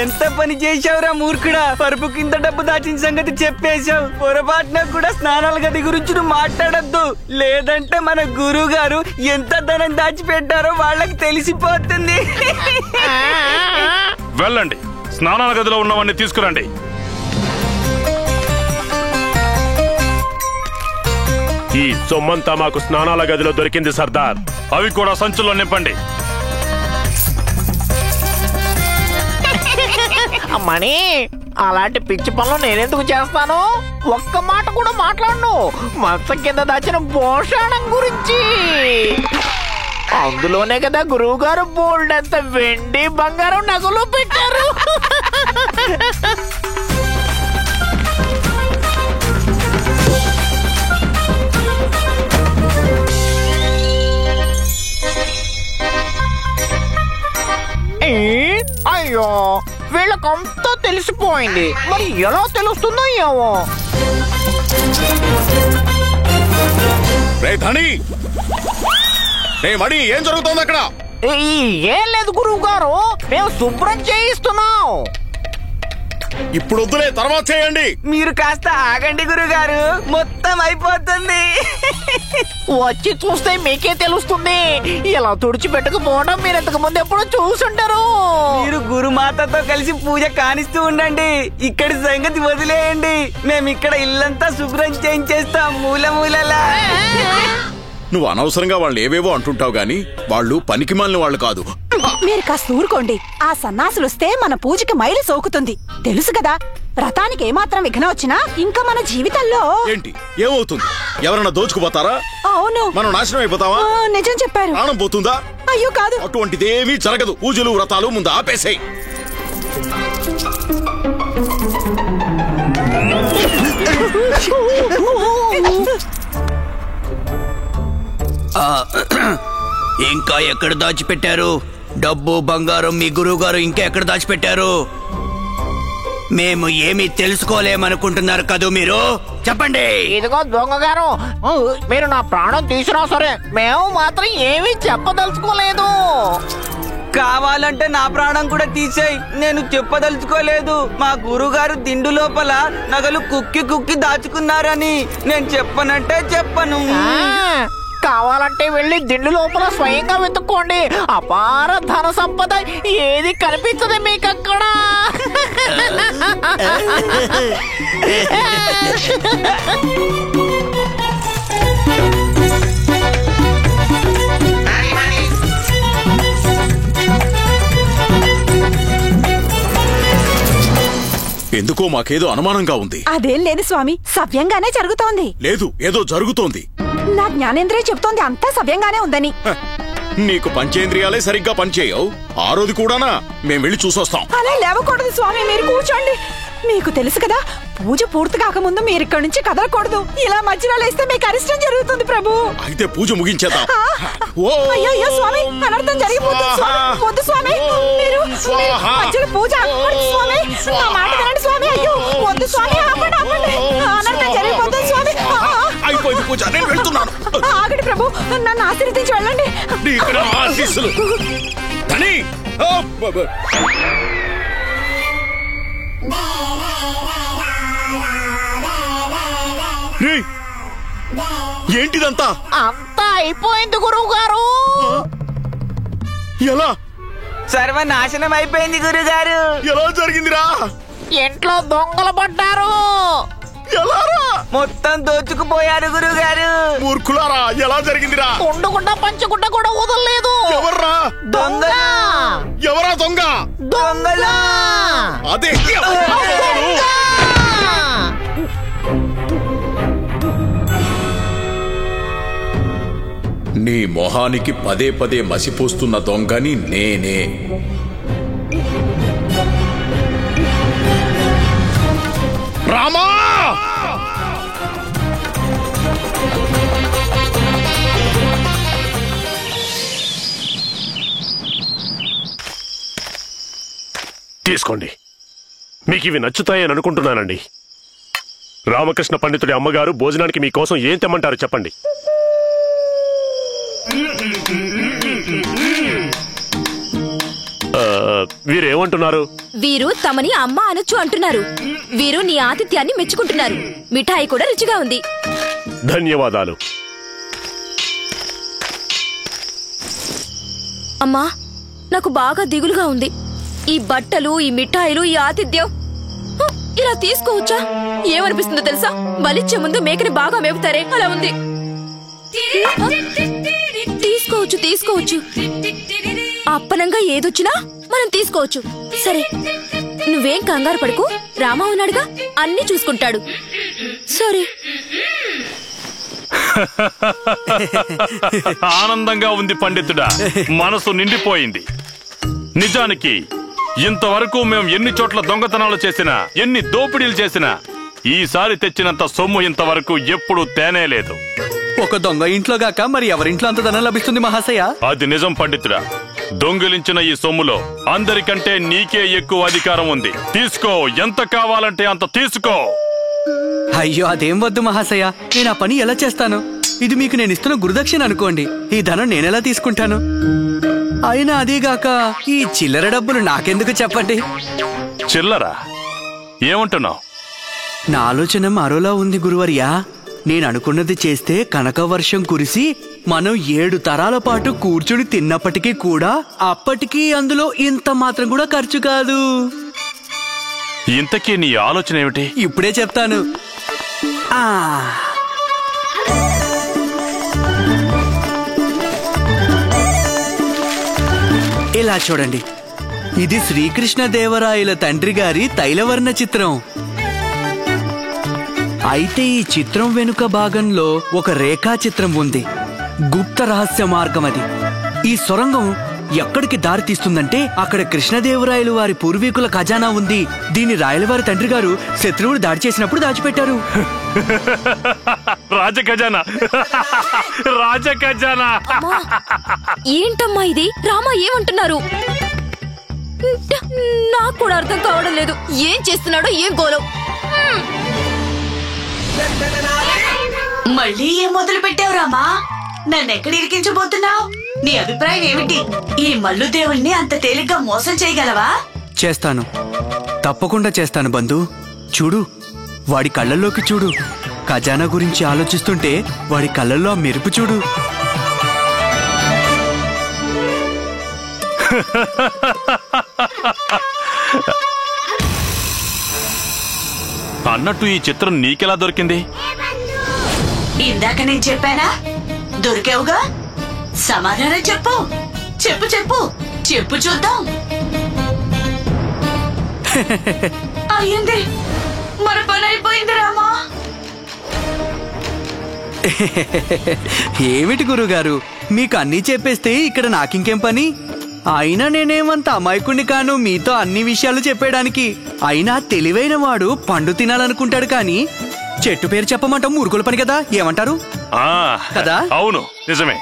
ఎంత పని చేశావురా మూర్ఖుడా! పరుపు కింద డబ్బు దాచిన సంగతి చెప్పేశావు. పొరపాటున కూడా స్నానాల గది గురించి నువ్వు మాట్లాడద్దు, లేదంటే మన గురువు గారు ఎంత ధనం దాచిపెట్టారో వాళ్ళకి తెలిసిపోతుంది. వెళ్ళండి, స్నానాల గదిలో ఉన్నవన్నీ తీసుకురండి. ఈ సొమ్మంతా మాకు స్నానాల గదిలో దొరికింది సర్దార్. అవి కూడా సంచుల్లో నింపండి. మణి, అలాంటి పిచ్చి పనులు నేనెందుకు చేస్తాను? ఒక్క మాట కూడా మాట్లాడను మంచం కింద దాచిన భోషణం గురించి. అందులోనే కదా గురువు గారు బోల్డ్ అంత వెండి బంగారం నగలు పెట్టారు. అయ్యో, వీళ్ళకంతా తెలిసిపోయింది. మరి ఎలా తెలుస్తుందో ఏమో. రే ధని, రే మణి, ఏం జరుగుతోంది అక్కడ? ఏం లేదు గురువు గారు, మేము శుభ్రం చేయిస్తున్నాం. ఇప్పుడు వద్దులే, తర్వాత చేయండి. మీరు కాస్త ఆగండి గురుగారు, మొత్తం అయిపోతుంది. వచ్చి చూస్తే మీకే తెలుస్తుంది. ఇలా తుడిచిపెట్టకపోవడం మీరు ఇంతకు ముందు ఎప్పుడు చూసుంటారు. మీరు గురుమాతతో కలిసి పూజ కానిస్తూ ఉండండి, ఇక్కడి సంగతి వదిలేయండి. మేము ఇక్కడ ఇల్లంతా శుభ్రం చేయించేస్తాం మూల మూలలా. నువ్వు అనవసరంగా వాళ్ళు ఏవేవో అంటుంటావు గాని వాళ్ళు పనికిమాలిన వాళ్ళు కాదు. మీరు కాస్త ఊరుకోండి. ఆ సన్నాసులు వస్తే మన పూజకి మైలు సోకుతుంది. తెలుసు కదా, వ్రతానికి ఏమాత్రం విఘ్నం వచ్చినా ఇంకా మన జీవితంలో ఏంటి ఏమవుతుంది? ఎవరన్నా దోచుకుపోతారా? అవును, మనం నాశనం అయిపోతావా? నిజం చెప్పారు. ప్రాణం పోతుందా? అయ్యో కాదు, అటువంటిదేమీ జరగదు. పూజలు వ్రతాలు ముందు ఆపేసేయ్. ఇంకా ఎక్కడ దాచిపెట్టారు? డబ్బు బంగారం మీ గురువు గారు ఇంకా ఎక్కడ దాచిపెట్టారు? మేము ఏమీ తెలుసుకోలేమనుకుంటున్నారు కదూ మీరు? చెప్పండి. ఇదిగో దొంగ గారు, మీరు నా ప్రాణం తీసినా సరే మేము మాత్రం ఏమీ చెప్పదలుచుకోలేదు. కావాలంటే నా ప్రాణం కూడా తీసేయి, నేను చెప్పదలుచుకోలేదు. మా గురుగారు దిండు లోపల నగలు కుక్కి కుక్కి దాచుకున్నారని. నేను చెప్పనంటే చెప్పను. కావాలంటే వెళ్ళి దిండు లోపల స్వయంగా వెతుక్కోండి. అపార ధన సంపద ఏది కనిపించదు మీకు అక్కడ. ఎందుకో మాకేదో అనుమానంగా ఉంది. అదేం లేదు స్వామి, సవ్యంగానే జరుగుతోంది. లేదు, ఏదో జరుగుతోంది. నా జ్ఞానేంద్రియ చెప్తోంది అంతా సవ్యంగానే ఉందని. నీకు పంచేంద్రియాలే సరిగ్గా పనిచేయవు. ఆ రోజు కూడానా? మేం వెళ్ళి చూసొస్తాం. అలా లేవకూడదు స్వామి, మీరు కూర్చోండి. మీకు తెలుసు కదా, పూజ పూర్తి కాకముందు మీరు ఇక్కడి నుంచి కదలకూడదు. ఇలా మధ్యలో లేస్తే మీకు అరిష్టం జరుగుతుంది ప్రభు. అయితే పూజ ముగించేద్దాం. అయ్యో స్వామి, అనర్థం జరిగిపోతుంది స్వామి. వద్దు స్వామి, మీరు మధ్యలో పూజ ఆపకూడదు స్వామి. నా మాట వినండి స్వామి. అయ్యో వద్దు స్వామి, ఆపండి ఆపండి, అనర్థం జరిగిపోతుంది స్వామి. అయిపోయింది పూజ, నేను వెళ్తున్నాను. ఆగండి ప్రభు, నన్ను ఆశీర్వదించి వెళ్ళండి. ఏంటిదంతా? అంతా అయిపోయింది గురువు గారు. ఎలా? సర్వనాశనం అయిపోయింది గురుగారు. ఎలా జరిగిందిరా? ఇంట్లో దొంగలు పడ్డారు. ఎలారా? మొత్తం దోచుకుపోయారు గురుగారు. మూర్ఖులారా, ఎలా జరిగిందిరా? కొండగుడ్డ పంచగుడ్డ కూడా వదలలేదు. ఎవర్రా? దొంగ. ఎవరా దొంగ? దొంగలా. అదే నీ మొహానికి పదే పదే మసిపోస్తున్న దొంగని నేనే. రామా! తీసుకోండి, మీకు ఇవి నచ్చుతాయని అనుకుంటున్నానండి. రామకృష్ణ పండితుడి అమ్మగారు భోజనానికి మీకోసం ఏం తెమ్మంటారు చెప్పండి. వీరేమంటున్నారు? వీరు తమని అమ్మ అనొచ్చు అంటున్నారు. వీరు నీ ఆతిథ్యాన్ని మెచ్చుకుంటున్నారు. మిఠాయి కూడా రుచిగా ఉంది. ధన్యవాదాలు. అమ్మా, నాకు బాగా దిగులుగా ఉంది. ఈ బట్టలు, ఈ మిఠాయిలు, ఈ ఆతిథ్యం ఇలా తీసుకోవచ్చా? ఏమనిపిస్తుందో తెలుసా? బలిచ్చే ముందు మేకని బాగా మేపుతారే, అలా ఉంది. తీసుకోవచ్చు తీసుకోవచ్చు. అప్పనంగా ఏదొచ్చినా మనం తీసుకోవచ్చు. సరే, నువ్వేం కంగారు పడుకు. రామా ఉన్నాడుగా, అన్ని చూసుకుంటాడు. సరే. ఆనందంగా ఉంది పండితుడా, మనసు నిండిపోయింది. నిజానికి ఇంతవరకు మేము ఎన్ని చోట్ల దొంగతనాలు చేసినా, ఎన్ని దోపిడీలు చేసినా ఈసారి తెచ్చినంత సొమ్ము ఇంతవరకు ఎప్పుడూ తేనేలేదు. ఒక దొంగ ఇంట్లో గాక మరి ఎవరింట్లో అంత ధనం లభిస్తుంది మహాశయ? అది నిజం పండితుడా. దొంగిలించిన ఈ సొమ్ములో అందరికంటే నీకే ఎక్కువ అధికారం ఉంది. తీసుకో, ఎంత కావాలంటే అంత తీసుకో. అయ్యో, అదేం వద్దు మహాశయ. నేను ఆ పని ఎలా చేస్తాను? ఇది మీకు నేను ఇస్తున్న గురుదక్షిణ అనుకోండి. ఈ ధనం నేనెలా తీసుకుంటాను? అయినా అదీగాక ఈ చిల్లర డబ్బులు నాకెందుకు చెప్పండి? చిల్లరా? ఏమంటున్నావు? నా ఆలోచన మరోలా ఉంది గురువర్యా. నేను అనుకున్నది చేస్తే కనక వర్షం కురిసి మనం 7 తరాల పాటు కూర్చుని తిన్నప్పటికీ కూడా అప్పటికీ అందులో ఇంత మాత్రం కూడా ఖర్చు కాదు. ఇంతకీ నీ ఆలోచన ఏమిటి? ఇప్పుడే చెప్తాను. ఇలా చూడండి, ఇది శ్రీకృష్ణదేవరాయల తండ్రి గారి తైలవర్ణ చిత్రం. అయితే ఈ చిత్రం వెనుక భాగంలో ఒక రేఖా చిత్రం ఉంది. గుప్త రహస్య మార్గం అది. ఈ సొరంగం ఎక్కడికి దారి తీస్తుందంటే అక్కడ కృష్ణదేవరాయలు వారి పూర్వీకుల ఖజానా ఉంది. దీన్ని రాయలవారి తండ్రి గారు శత్రువులు దాడి చేసినప్పుడు దాచిపెట్టారు. రాజఖజానా! రాజఖజానా! ఏంటమ్మా ఇది? రామా ఏమంటున్నారు? నాకు కూడా అర్థం కావడం లేదు. ఏం చేస్తున్నాడో ఏం గోలం. మళ్ళీ ఏం మొదలు పెట్టావు రామా? నన్నెక్కడ ఇరికించబోతున్నావు? నీ అభిప్రాయం ఏమిటి? ఈ మల్లు దేవుణ్ణి అంత తేలిగ్గా మోసం చేయగలవా? చేస్తాను, తప్పకుండా చేస్తాను బంధు. చూడు, వాడి కళ్ళల్లోకి చూడు. ఖజానా గురించి ఆలోచిస్తుంటే వాడి కళ్ళల్లో మెరుపు చూడు. అన్నట్టు ఈ చిత్రం నీకెలా దొరికింది? ఇందాక నేను చెప్పానా? దొరికావుగా. సమాధానం చెప్పు. చెప్పు చెప్పు చెప్పు చూద్దాం. అయ్యింది, మన పని అయిపోయింది రామా. ఏమిటి గురుగారు, మీకు అన్నీ చెప్పేస్తే ఇక్కడ నాకింకేం పని? అయినా నేనేమంత అమాయకుణ్ణి కాను మీతో అన్ని విషయాలు చెప్పేయడానికి. అయినా తెలివైన వాడు పండు తినాలనుకుంటాడు కానీ చెట్టు పేరు చెప్పమంటాం మూర్ఖుల పని కదా. ఏమంటారు? కదా? అవును, నిజమే.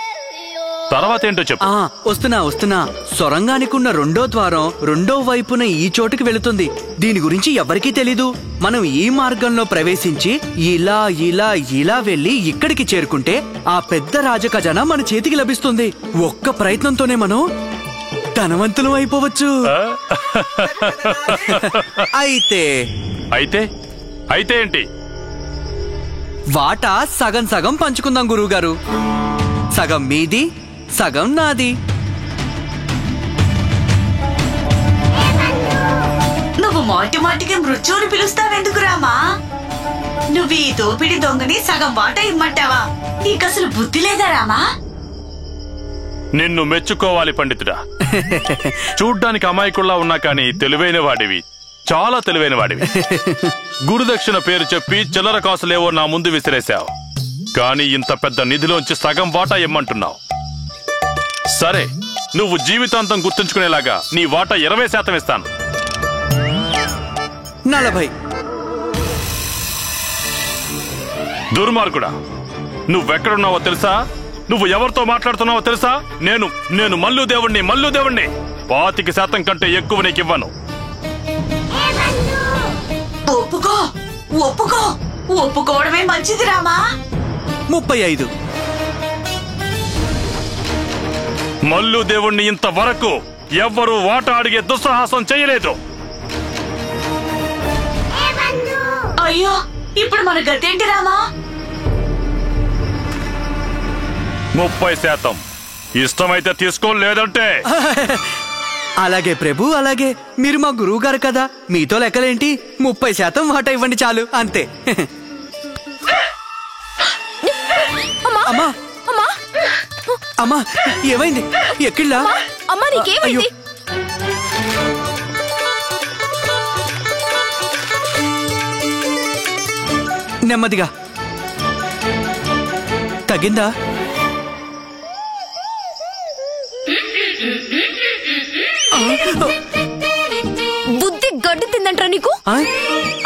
తర్వాత ఏంటో చెప్పు. వస్తున్నా. సొరంగానికి ఉన్న 2వ ద్వారం 2వ వైపున ఈ చోటుకి వెళుతుంది. దీని గురించి ఎవరికీ తెలీదు. మనం ఈ మార్గంలో ప్రవేశించి ఇలా ఇలా ఇలా వెళ్లి ఇక్కడికి చేరుకుంటే ఆ పెద్ద రాజఖజానా మన చేతికి లభిస్తుంది. ఒక్క ప్రయత్నంతోనే మనం ధనవంతులం అయిపోవచ్చు. అయితే అయితే ఏంటి? వాటా సగం సగం పంచుకుందాం గురువుగారు. సగం మీది, సగం నాది. నువ్వు మాటికి మృత్యువుని పిలుస్తావెందుకు రామా? నువ్వు ఈ దోపిడి దొంగని సగం వాటా ఇమ్మంటావా? నీకసలు బుద్ధి లేదా రామా? నిన్ను మెచ్చుకోవాలి పండితుడా. చూడ్డానికి అమాయకుల్లా ఉన్నా కానీ తెలివైన వాడివి, చాలా తెలివైన వాడివి. గురుదక్షిణ పేరు చెప్పి చిల్లర కాసులేవో నా ముందు విసిరేశావు. కానీ ఇంత పెద్ద నిధిలోంచి సగం వాటా ఇమ్మంటున్నావు. సరే, నువ్వు జీవితాంతం గుర్తుంచుకునేలాగా నీ వాటా 20% ఇస్తాను. 40. దుర్మార్గుడా, నువ్వెక్కడున్నావో తెలుసా? నువ్వు ఎవరితో మాట్లాడుతున్నావో తెలుసా? నేను మల్లు దేవుణ్ణి. 25% కంటే ఎక్కువ నీకు ఇవ్వను. ఒప్పుకోవడమే మంచిది రామా. 35. మల్లు దేవుణ్ణి ఇంతవరకు ఎవ్వరూ వాటా అడిగే దుస్సాహసం చేయలేదు. అయ్యో, ఇప్పుడు మన గతేంటి రామా? 30%. ఇష్టమైతే తీసుకో, లేదంటే అలాగే ప్రభు, అలాగే. మీరు మా గురువు గారు కదా, మీతో లెక్కలేంటి? 30% వాటా ఇవ్వండి చాలు, అంతే. అమ్మా అమ్మా అమ్మా, ఏమైంది? ఎక్కిళ్ళా? అమ్మా, నీకేమైంది? నెమ్మదిగా. తగ్గిందా? బుద్ధి గడ్డి తిందంట్రా నీకు?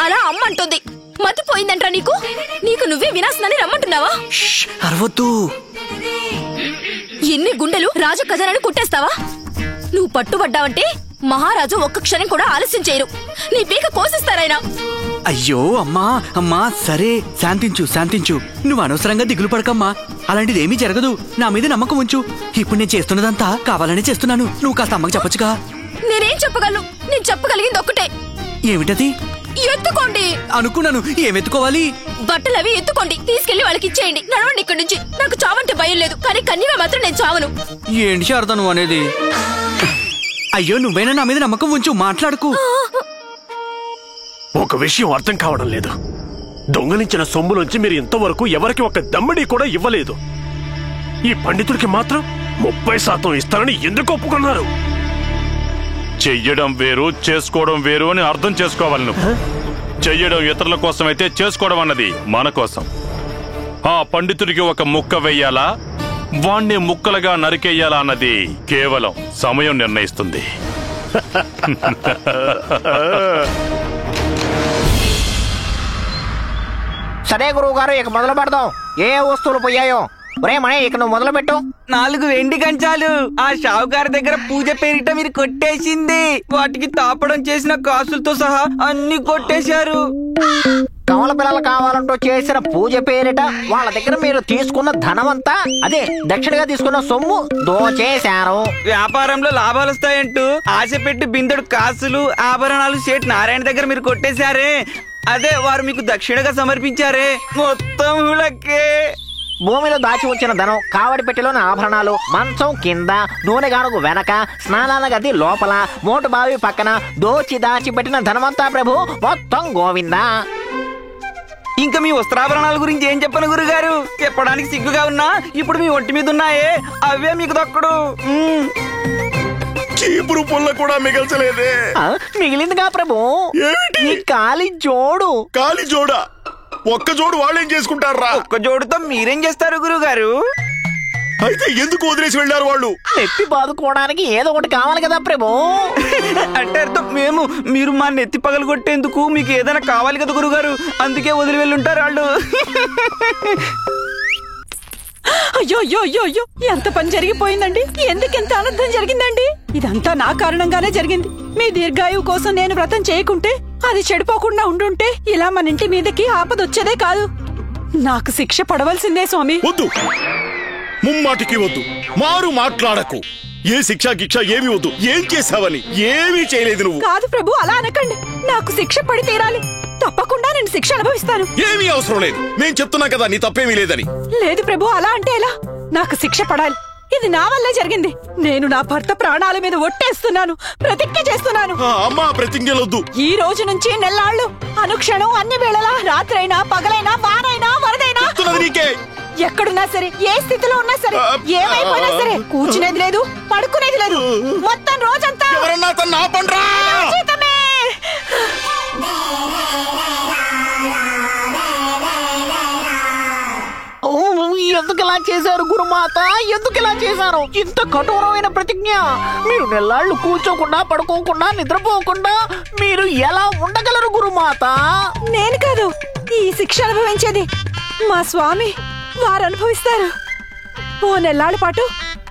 అలా అమ్మంటుంది. మతిపోయిందంట్రా నీకు? నీకు నువ్వే వినాశనాన్ని రమ్మంటున్నావా? అరవద్దు. ఎన్ని గుండెలు రాజ ఖజానాన్ని కుట్టేస్తావా? నువ్వు పట్టుబడ్డావంటే మహారాజు ఒక్క క్షణం కూడా ఆలస్యం చేయరు. నీ పీక కోసిస్తారాయన. అయ్యో అమ్మా, అమ్మా, సరే శాంతించు, శాంతించు. నువ్వు అనవసరంగా దిగులు పడకమ్మా. అలాంటిదేమీ జరగదు. నా మీద నమ్మకం ఉంచు. ఇప్పుడు నేను చేస్తున్నదంతా కావాలనే చేస్తున్నాను. నువ్వు కాస్త అమ్మకి చెప్పొచ్చుగా. నేనేం చెప్పగలను? నేను చెప్పగలిగింది ఒక్కటే. ఏమిటది? ఎత్తుకోండి అనుకున్నాను. ఏమెత్తుకోవాలి? బట్టలు అవి ఎత్తుకోండి, తీసుకెళ్లి వాళ్ళకి ఇచ్చేయండి. నడవండి ఇక్కడి నుంచి. నాకు చావంటే భయం లేదు, కానీ కన్యగా మాత్రం నేను చావను. ఏంటి శారద నువ్వు అనేది? అయ్యో, నువ్వైనా నా మీద నమ్మకం ఉంచు, మాట్లాడుకు. ఒక విషయం అర్థం కావడం లేదు. దొంగలించిన సొమ్ములోంచి మీరు ఇంతవరకు ఎవరికి ఒక దమ్మడి కూడా ఇవ్వలేదు. ఈ పండితుడికి మాత్రం 30% ఇస్తారని ఎందుకు ఒప్పుకున్నారు? చెయ్యడం వేరు, చేసుకోవడం వేరు అని అర్థం చేసుకోవాలి నువ్వు. చెయ్యడం ఇతరుల కోసం అయితే, చేసుకోవడం అన్నది మన కోసం. ఆ పండితుడికి ఒక ముక్క వెయ్యాలా, వాణ్ణి ముక్కలుగా నరికేయాలా అన్నది కేవలం సమయం నిర్ణయిస్తుంది. సరే గురువు గారు, ఇక మొదలు పెడదాం. ఏ వస్తువులు పోయాయో? ఒరే మణి, ఇక నువ్వు మొదలు పెట్టు. 4 వెండి కంచాలు ఆ షావుకారు దగ్గర పూజ పేరిట మీరు కొట్టేసింది. వాటికి తాపడం చేసిన కాసులతో సహా అన్ని కొట్టేశారు. కమల పిల్లలు కావాలంటూ చేసిన పూజ పేరిట వాళ్ళ దగ్గర మీరు తీసుకున్న ధనమంతా, అదే దక్షిణగా తీసుకున్న సొమ్ము దోచేశారు. వ్యాపారంలో లాభాలు వస్తాయంటూ ఆశ పెట్టి బిందెడు కాసులు, ఆభరణాలు సేట్ నారాయణ దగ్గర మీరు కొట్టేశారే, అదే వారు మీకు దక్షిణగా సమర్పించారే, మొత్తం హుళక్కే. భూమిలో దాచి ఉంచిన ధనం, కావడి పెట్టెలోని ఆభరణాలు, మంచం కింద, నూనె గానుగు వెనక, స్నానాల గది లోపల, మోటు బావి పక్కన దోచి దాచిపెట్టిన ధనమంతా ప్రభు మొత్తం గోవిందా. ఇంకా మీ వస్త్రాభరణాల గురించి ఏం చెప్పను గురుగారు? చెప్పడానికి సిగ్గుగా ఉన్నా ఇప్పుడు మీ ఒంటి మీద ఉన్నాయే, అవే మీకు దక్కడు. చీపురు పుల్ల కూడా మిగల్చలేదే. మిగిలిందిగా ప్రభు, ఈ కాలి జోడు. కాలి జోడా? ఒక్క జోడు వాళ్ళేం చేసుకుంటారా? ఒక్క జోడుతో మీరేం చేస్తారు గురుగారు? అయితే ఎందుకు వదిలేసి వెళ్ళారు వాళ్ళు? నెత్తి బాదుకోవడానికి ఏదో ఒకటి కావాలి కదా ప్రభు. అంటే అర్థం మీరు మా నెత్తి పగలు కొట్టేందుకు మీకు ఏదైనా కావాలి కదా గురుగారు, అందుకే వదిలి వెళ్ళుంటారు వాళ్ళు. అయ్యో అయ్యో అయ్యో అయ్యో, ఎంత పని జరిగిపోయిందండి. ఎందుకెంత అనర్థం జరిగిందండి? ఇదంతా నా కారణంగానే జరిగింది. మీ దీర్ఘాయువు కోసం నేను వ్రతం చేయకుంటే, అది చెడిపోకుండా ఉండుంటే ఇలా మన ఇంటి మీదకి ఆపదొచ్చేదే కాదు. నాకు శిక్ష పడవలసిందే స్వామి. వద్దు, ముమ్మాటికి వద్దు. మారు మాట్లాడకు. ఏ శిక్ష గిక్ష ఏమి వద్దు. ఏం చేసావని? ఏమీ చేయలేదు నువ్వు. కాదు ప్రభు, అలా అనకండి. నాకు శిక్ష పడి తీరాలి. తప్పకుండా నేను శిక్ష అనుభవిస్తాను. ఏమీ అవసరం లేదు. నేను చెప్తున్నా కదా నీ తప్పేమీ లేదని. లేదు ప్రభు, అలా అంటే ఎలా? నాకు శిక్ష పడాలి. ఇది నా వల్లే జరిగింది. నేను నా భర్త ప్రాణాల మీద ఒట్టేస్తున్నాను, ప్రతిజ్ఞ చేస్తున్నాను. అమ్మా, ప్రతిజ్ఞలొద్దు. ఈ రోజు నుంచి నెల్లాళ్ళు, అనుక్షణం, అన్ని వేళలా, రాత్రైనా పగలైనా, వానైనా వరదైనా, నీకే ఎక్కడున్నా సరే, ఏ స్థితిలో ఉన్నా సరే, ఏమైపోయినా సరే, కూర్చునేది లేదు, పడుకునేది లేదు. మొత్తం రోజంతా జీతమే. ఎందుకు ఇలా చేశారు గురుమాత? ఎందుకు ఇలా చేశారు? ఇంత కఠోరమైన ప్రతిజ్ఞ. మీరు నెల్లాళ్ళు కూర్చోకుండా, పడుకోకుండా, నిద్రపోకుండా మీరు ఎలా ఉండగలరు గురుమాత? నేను కాదు ఈ శిక్ష అనుభవించేది, మా స్వామి. వారు అనుభవిస్తారు. ఓ నెల్లాళ్ళ పాటు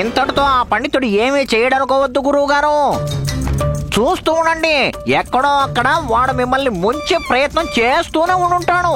ఇంతటితో ఆ పండితుడు ఏమీ చేయడనుకోవద్దు గురువు గారు. చూస్తూ ఉండండి, ఎక్కడో అక్కడ వాడు మిమ్మల్ని ముంచే ప్రయత్నం చేస్తూనే ఉండుంటాడు.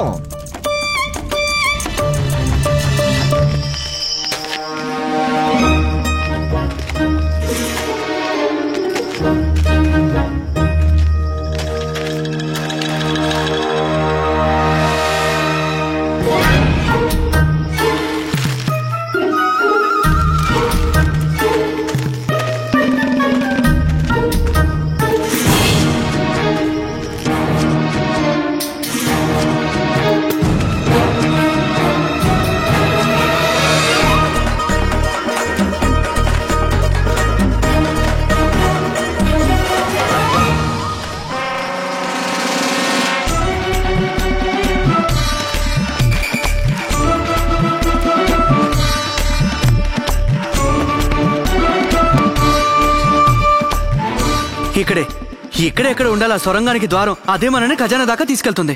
ఇక్కడే ఉండాలి ఆ సొరంగానికి ద్వారం. అదే మనని ఖజానా దాకా తీసుకెళ్తుంది.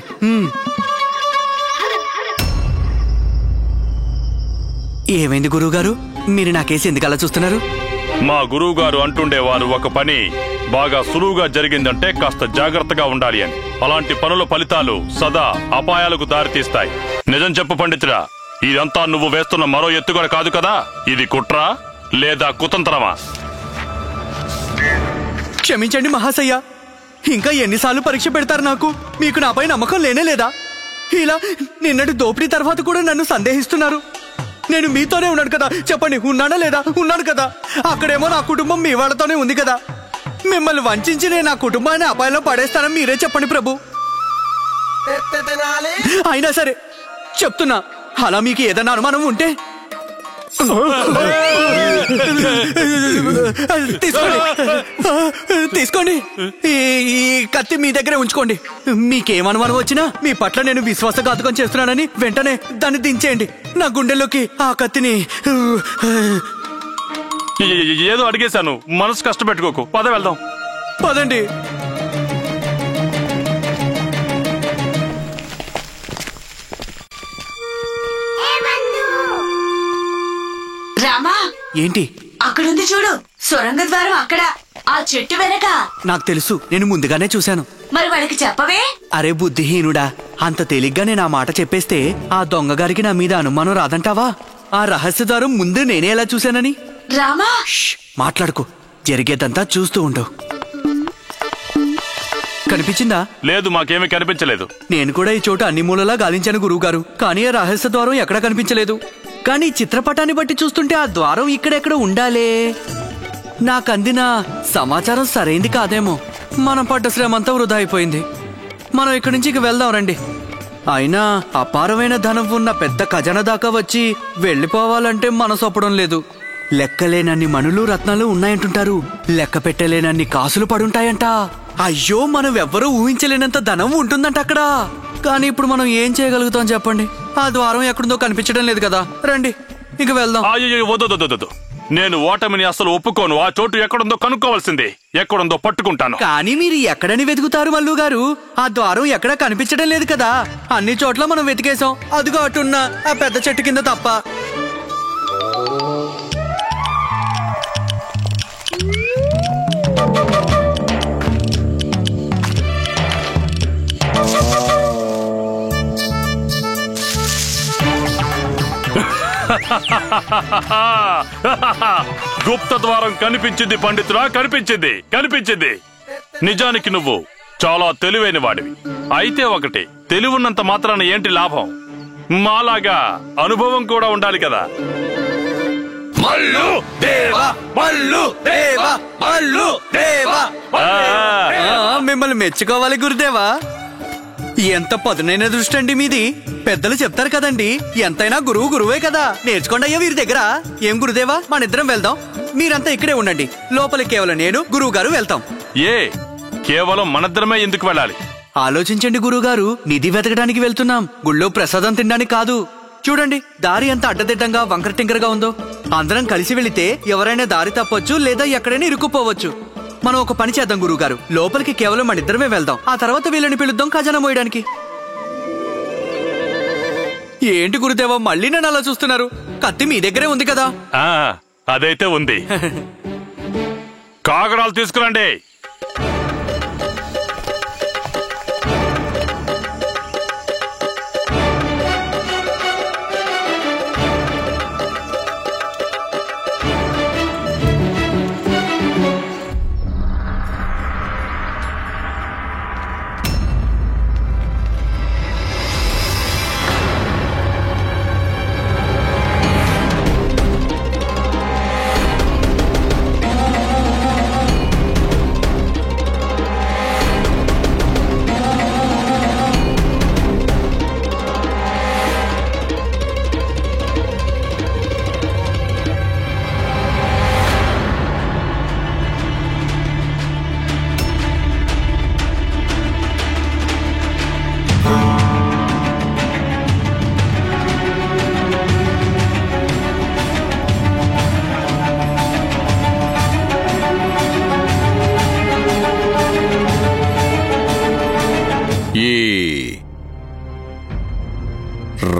ఏమైంది గురువుగారు, మీరు నాకేసి ఎందుకు అలా చూస్తున్నారు? మా గురువు గారు అంటుండేవారు, ఒక పని బాగా సులువుగా జరిగిందంటే కాస్త జాగ్రత్తగా ఉండాలి అని. అలాంటి పనుల ఫలితాలు సదా అపాయాలకు దారితీస్తాయి. నిజం చెప్పు పండితుడా, ఇదంతా నువ్వు వేస్తున్న మరో ఎత్తుగడ కాదు కదా? ఇది కుట్రా లేదా కుతంత్రమా? క్షమించండి మహాశయ్య, ఇంకా ఎన్నిసార్లు పరీక్ష పెడతారు నాకు? మీకు నాపై నమ్మకం లేనే లేదా? ఇలా నిన్నటి దోపిడీ తర్వాత కూడా నన్ను సందేహిస్తున్నారు. నేను మీతోనే ఉన్నాను కదా, చెప్పండి, ఉన్నానా లేదా? ఉన్నాను కదా. అక్కడేమో నా కుటుంబం మీ వాళ్ళతోనే ఉంది కదా. మిమ్మల్ని వంచి నేను నా కుటుంబాన్ని అపాయంలో పడేస్తానని మీరే చెప్పండి ప్రభు. అయినా సరే చెప్తున్నా, అలా మీకు ఏదైనా అనుమానం ఉంటే తీసుకోండి. ఈ కత్తి మీ దగ్గరే ఉంచుకోండి. మీకేమనుమానం వచ్చినా మీ పట్ల నేను విశ్వాసఘాతకం చేస్తున్నానని వెంటనే దాన్ని దించేయండి. నా గుండెల్లోకి ఆ కత్తిని. ఏదో అడిగేశాను, మనసు కష్టపెట్టుకోకు. పద వెళ్దాం. పదండి. రామా, ఏంటి? అక్కడుంది చూడు, సొరంగ ద్వారం అక్కడ, ఆ చెట్టు వెనక. నాకు తెలుసు, నేను ముందుగానే చూశాను. మరి వాడికి చెప్పవే? అరే బుద్ధిహీనుడా, అంత తేలిగ్గా నేను ఆ మాట చెప్పేస్తే ఆ దొంగగారికి నా మీద అనుమానం రాదంటావా? ఆ రహస్య ద్వారం ముందు నేనే ఎలా చూశానని? రామా, మాట్లాడుకో, జరిగేదంతా చూస్తూ ఉండు. కనిపించిందా? లేదు, మాకేమీ కనిపించలేదు. నేను కూడా ఈ చోట అన్ని మూలలా గాలించాను గురువుగారు, కానీ ఆ రహస్య ద్వారం ఎక్కడా కనిపించలేదు. కానీ చిత్రపటాన్ని బట్టి చూస్తుంటే ఆ ద్వారం ఇక్కడెక్కడ ఉండాలే. నాకందిన సమాచారం సరైంది కాదేమో. మనం పడ్డ శ్రమంతా వృధా అయిపోయింది. మనం ఇక్కడి నుంచి ఇక వెళ్దాం రండి. అయినా అపారమైన ధనం ఉన్న పెద్ద ఖజానా దాకా వచ్చి వెళ్ళిపోవాలంటే మనసు ఒప్పడం లేదు. లెక్కలేనన్ని మణులు రత్నాలు ఉన్నాయంటుంటారు, లెక్క పెట్టలేనన్ని కాసులు పడుంటాయంట. అయ్యో, మనం ఎవ్వరూ ఊహించలేనంత ధనం ఉంటుందంట అక్కడ. కానీ ఇప్పుడు మనం ఏం చేయగలుగుతాం చెప్పండి? ఆ ద్వారం ఎక్కడుందో కనిపించడం లేదు కదా. రండి ఇక వెళ్దాం. వద్దు, నేను ఓటమిని అసలు ఒప్పుకోను. ఆ చోటు ఎక్కడుందో కనుక్కోవాల్సిందే. ఎక్కడుందో పట్టుకుంటాను. కానీ మీరు ఎక్కడని వెతుకుతారు మల్లు గారు? ఆ ద్వారం ఎక్కడా కనిపించడం లేదు కదా. అన్ని చోట్ల మనం వెతికేశాం, అదిగో అటున్న ఆ పెద్ద చెట్టు కింద తప్ప. గుప్త ద్వారం కనిపించింది పండితుడా, కనిపించింది. నిజానికి నువ్వు చాలా తెలివైన వాడివి. అయితే ఒకటి, తెలివున్నంత మాత్రాన ఏంటి లాభం? మాలాగా అనుభవం కూడా ఉండాలి కదా. మిమ్మల్ని మెచ్చుకోవాలి గురుదేవా. ఎంత పదునైన దృష్టి అండి మీది. పెద్దలు చెప్తారు కదండి, ఎంతైనా గురువే కదా. నేర్చుకోండి అయ్యా వీరి దగ్గర. ఏం గురుదేవా, మనిద్దరం వెళ్దాం. మీరంతా ఇక్కడే ఉండండి. లోపలికి కేవలం నేను, గురువు గారు వెళ్తాం. కేవలం మనిద్దరమే ఎందుకు వెళ్ళాలి? ఆలోచించండి గురువుగారు, నిధి వెతకడానికి వెళ్తున్నాం, గుళ్ళో ప్రసాదం తినడానికి కాదు. చూడండి దారి ఎంత అడ్డదిడ్డంగా వంకర టింకరగా ఉందో. అందరం కలిసి వెళితే ఎవరైనా దారి తప్పొచ్చు, లేదా ఎక్కడైనా ఇరుక్కుపోవచ్చు. మనం ఒక పని చేద్దాం గురువుగారు, లోపలికి కేవలం మనిద్దరమే వెళ్దాం. ఆ తర్వాత వీళ్ళని పిలుద్దాం ఖజానా మోయడానికి. ఏంటి గురుదేవా, మళ్ళీ నన్ను అలా చూస్తున్నారు? కత్తి మీ దగ్గరే ఉంది కదా. అదైతే ఉంది. కాగడాలు తీసుకురండి.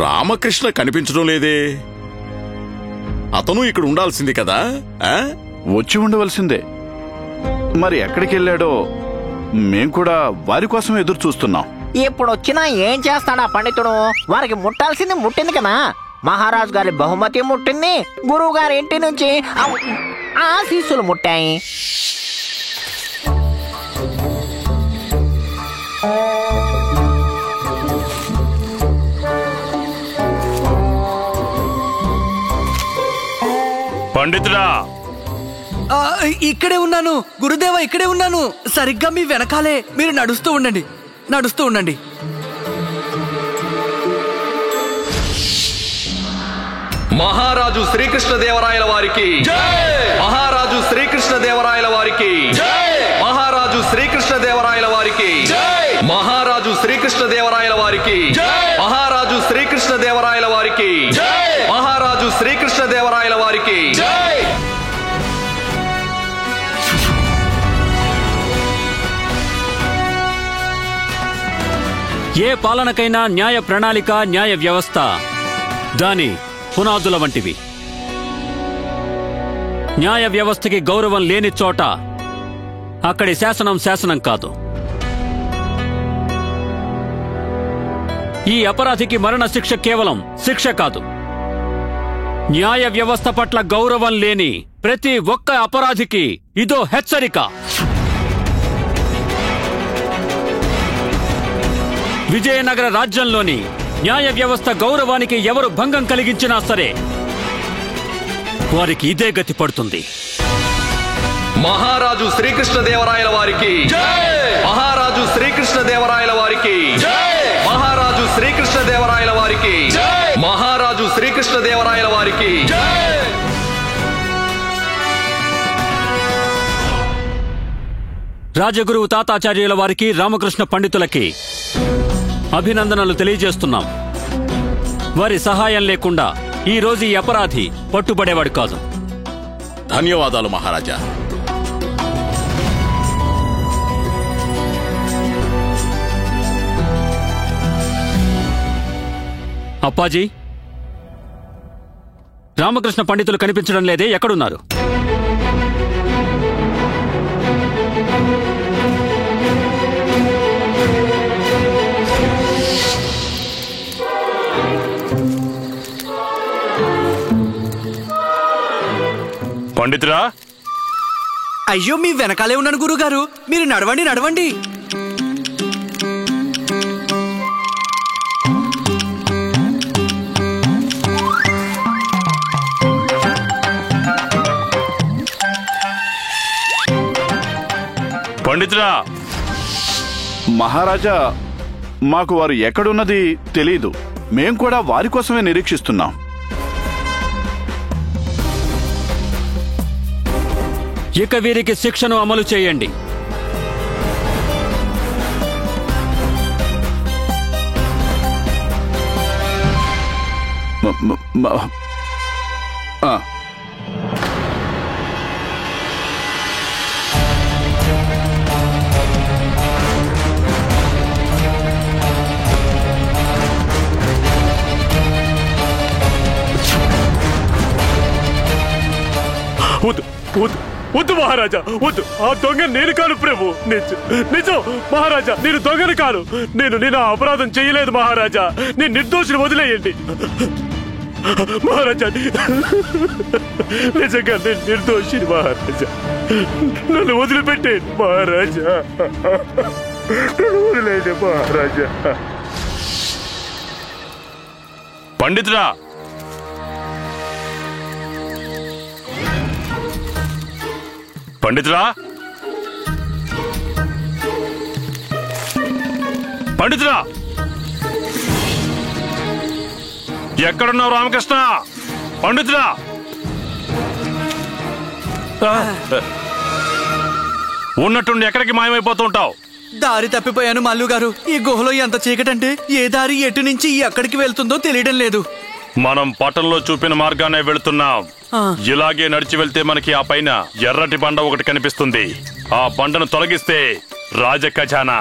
రామకృష్ణ కనిపించడం లేదే. అతను ఇక్కడ ఉండాల్సింది కదా. వచ్చి ఉండవలసిందే. మరి ఎక్కడికి వెళ్ళాడో మేం కూడా వారి కోసం ఎదురు చూస్తున్నాం. ఇప్పుడు వచ్చినా ఏం చేస్తాడా పండితుడు? వారికి ముట్టాల్సింది ముట్టింది కదా. మహారాజు గారి బహుమతి ముట్టింది, గురువు గారి ఇంటి నుంచి ఆశీస్సులు ముట్టాయి. పండితుడా, ఇక్కడే ఉన్నాను గురుదేవా, ఇక్కడే ఉన్నాను. సరిగ్గా మీ వెనకాలే. మీరు నడుస్తూ ఉండండి, నడుస్తూ ఉండండి. మహారాజు శ్రీకృష్ణదేవరాయల వారికి, మహారాజు శ్రీకృష్ణదేవరాయల వారికి, మహారాజు శ్రీకృష్ణదేవరాయల వారికి, మహారాజు శ్రీకృష్ణదేవరాయల వారికి, మహారాజు శ్రీకృష్ణదేవరాయల వారికి, మహారాజు శ్రీకృష్ణదేవరాయల వారికి. ఏ పాలనకైనా న్యాయ ప్రణాళిక, న్యాయ వ్యవస్థ దాని పునాదుల వంటివి. న్యాయ వ్యవస్థకి గౌరవం లేని చోట అక్కడి శాసనం శాసనం కాదు. ఈ అపరాధికి మరణ శిక్ష కేవలం శిక్ష కాదు. న్యాయ వ్యవస్థ పట్ల గౌరవం లేని ప్రతి ఒక్క అపరాధికి ఇదో హెచ్చరిక. విజయనగర రాజ్యంలోని న్యాయ వ్యవస్థ గౌరవానికి ఎవరు భంగం కలిగించినా సరే వారికి ఇదే గతి పడుతుంది. మహారాజు శ్రీకృష్ణదేవరాయల వారికి, మహారాజు శ్రీకృష్ణదేవరాయల వారికి, మహారాజు శ్రీకృష్ణదేవరాయల వారికి, మహారాజు శ్రీకృష్ణదేవరాయల వారికి. రాజగురువు తాతాచార్యుల వారికి, రామకృష్ణ పండితులకి అభినందనలు తెలియజేస్తున్నాం. వారి సహాయం లేకుండా ఈ రోజు ఈ అపరాధి పట్టుబడేవాడు కాదు. ధన్యవాదాలు మహారాజా. అప్పాజీ, రామకృష్ణ పండితులు కనిపించడం లేదే, ఎక్కడున్నారు? పండితురా, అయ్యో మీ వెనకాలే ఉన్నాను గురుగారు. మీరు నడవండి, నడవండి. పండితురా. మహారాజా, మాకు వారు ఎక్కడున్నది తెలీదు. మేం కూడా వారి కోసమే నిరీక్షిస్తున్నాం. ఇక వీరికి శిక్షను అమలు చేయండి. వద్దు వద్దు వద్దు మహారాజా, వద్దు. ఆ దొంగ నేను కాను ప్రభు. నిజం మహారాజా, నేను దొంగను కాను. నేను అపరాధం చేయలేదు మహారాజా. నేను నిర్దోషిని, వదిలేయండి మహారాజా. నిజంగా నేను నిర్దోషిని మహారాజా. నన్ను వదిలిపెట్టేయండి మహారాజా. నన్ను వదిలేయండి మహారాజా. పండితుడా, పండితుడా, పండితుడా, ఎక్కడున్నావు రామకృష్ణ? పండితుడా, ఉన్నట్టుండి ఎక్కడికి మాయమైపోతుంటావు? దారి తప్పిపోయాను మల్లు గారు. ఈ గుహలో ఎంత చీకటంటే ఏ దారి ఎటు నుంచి ఎక్కడికి వెళ్తుందో తెలియడం లేదు. మనం పటంలో చూపిన మార్గానే వెళుతున్నాం. ఇలాగే నడిచి వెళ్తే మనకి ఆ పైన ఎర్రటి బండ ఒకటి కనిపిస్తుంది. ఆ బండను తొలగిస్తే రాజ ఖజానా.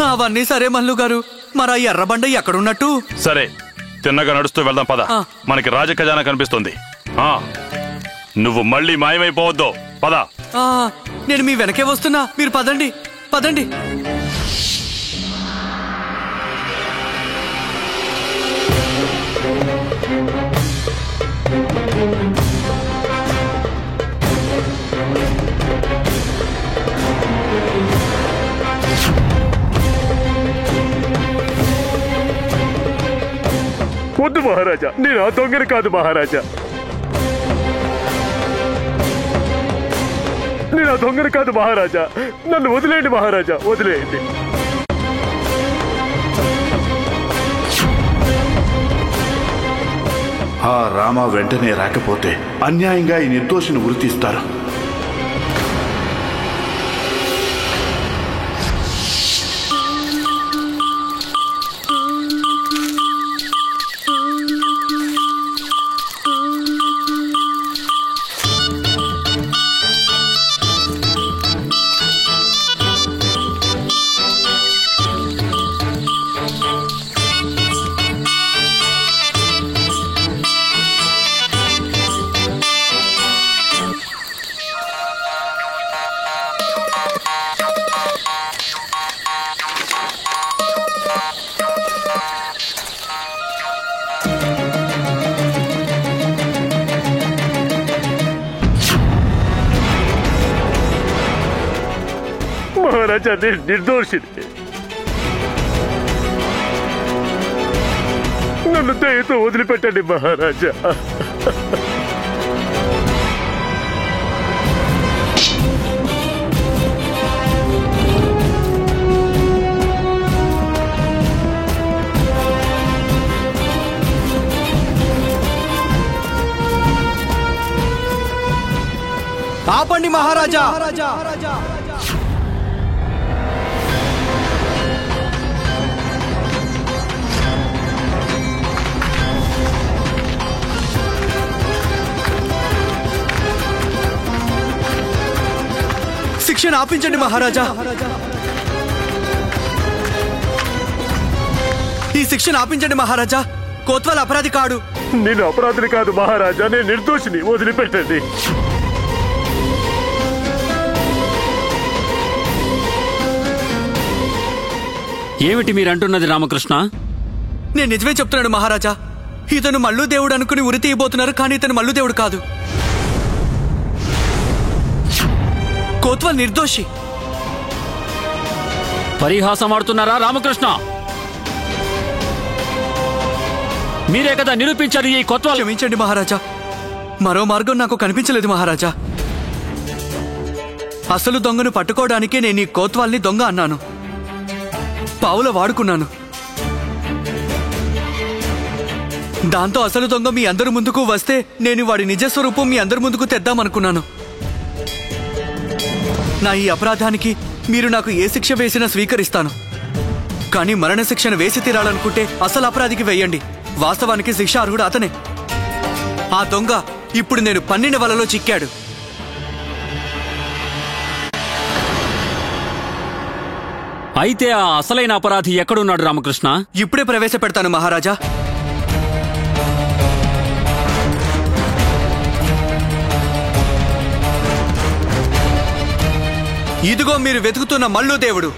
అవన్నీ సరే మల్లు గారు, మరి ఆ ఎర్రబండ ఎక్కడున్నట్టు? సరే, తిన్నగా నడుస్తూ వెళ్దాం పద. మనకి రాజ ఖజానా కనిపిస్తుంది. నువ్వు మళ్ళీ మాయమైపోవద్దు, పద. నేను మీ వెనకే వస్తున్నా, మీరు పదండి పదండి. వద్దు మహారాజా, నేను ఆ దొంగను కాదు మహారాజా. నేను ఆ దొంగను కాదు మహారాజా. నన్ను వదిలేయండి మహారాజా, వదిలేయండి. ఆ రామ వెంటనే రాకపోతే అన్యాయంగా ఈ నిర్దోషిని ఉరితీస్తారు. మహారాజా, నేను నిర్దోషిని. నన్ను దయతో వదిలిపెట్టండి మహారాజా. ఆపండి మహారాజా. శిక్షను ఆపించండి మహారాజా. ఈ శిక్షను ఆపించండి మహారాజా. కోత్వాల్ అపరాధి కాడు. నేను అపరాధిని కాదు మహారాజా, నేను నిర్దోషిని, వదిలిపెట్టండి. ఏమిటి మీరంటున్నది రామకృష్ణ? నేను నిజమే చెప్తున్నాడు మహారాజా. ఇతను మల్లు దేవుడు అనుకుని ఉరి తీయబోతున్నారు, కానీ ఇతను మల్లు దేవుడు కాదు. కోత్వాల్ నిర్దోషి. పరిహాసం ఆడుతున్నారా రామకృష్ణ? మీరే కదా నిరూపించారు ఈ కోత్వాల్. క్షమించండి మహారాజా, మరో మార్గం నాకు కనిపించలేదు మహారాజా. అసలు దొంగను పట్టుకోవడానికే నేను ఈ కోత్వాల్ని దొంగ అన్నాను, పావుల వాడుకున్నాను. దాంతో అసలు దొంగ మీ అందరి ముందుకు వస్తే నేను వాడి నిజస్వరూపం మీ అందరి ముందుకు తెద్దామనుకున్నాను. నా ఈ అపరాధానికి మీరు నాకు ఏ శిక్ష వేసినా స్వీకరిస్తాను, కానీ మరణ శిక్షను వేసి తీరాలనుకుంటే అసలు అపరాధికి వేయండి. వాస్తవానికి శిక్ష అర్హుడు అతనే. ఆ దొంగ ఇప్పుడు నేను పన్నిన వలలో చిక్కాడు. అయితే ఆ అసలైన అపరాధి ఎక్కడున్నాడు రామకృష్ణ? ఇప్పుడే ప్రవేశపెడతాను మహారాజా. ఇదిగో మీరు వెతుకుతున్న మల్లు దేవుడు.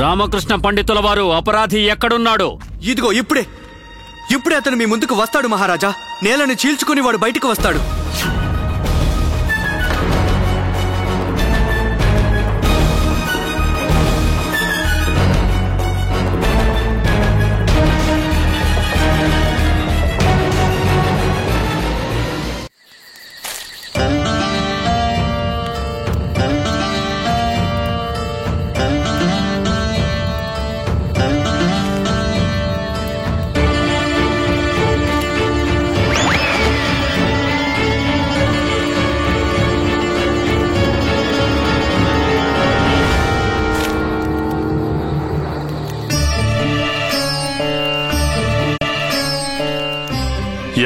రామకృష్ణ పండితుల వారు అపరాధి ఎక్కడున్నాడు? ఇదిగో ఇప్పుడే అతను మీ ముందుకు వస్తాడు మహారాజా. నేలను చీల్చుకుని వాడు బయటకు వస్తాడు.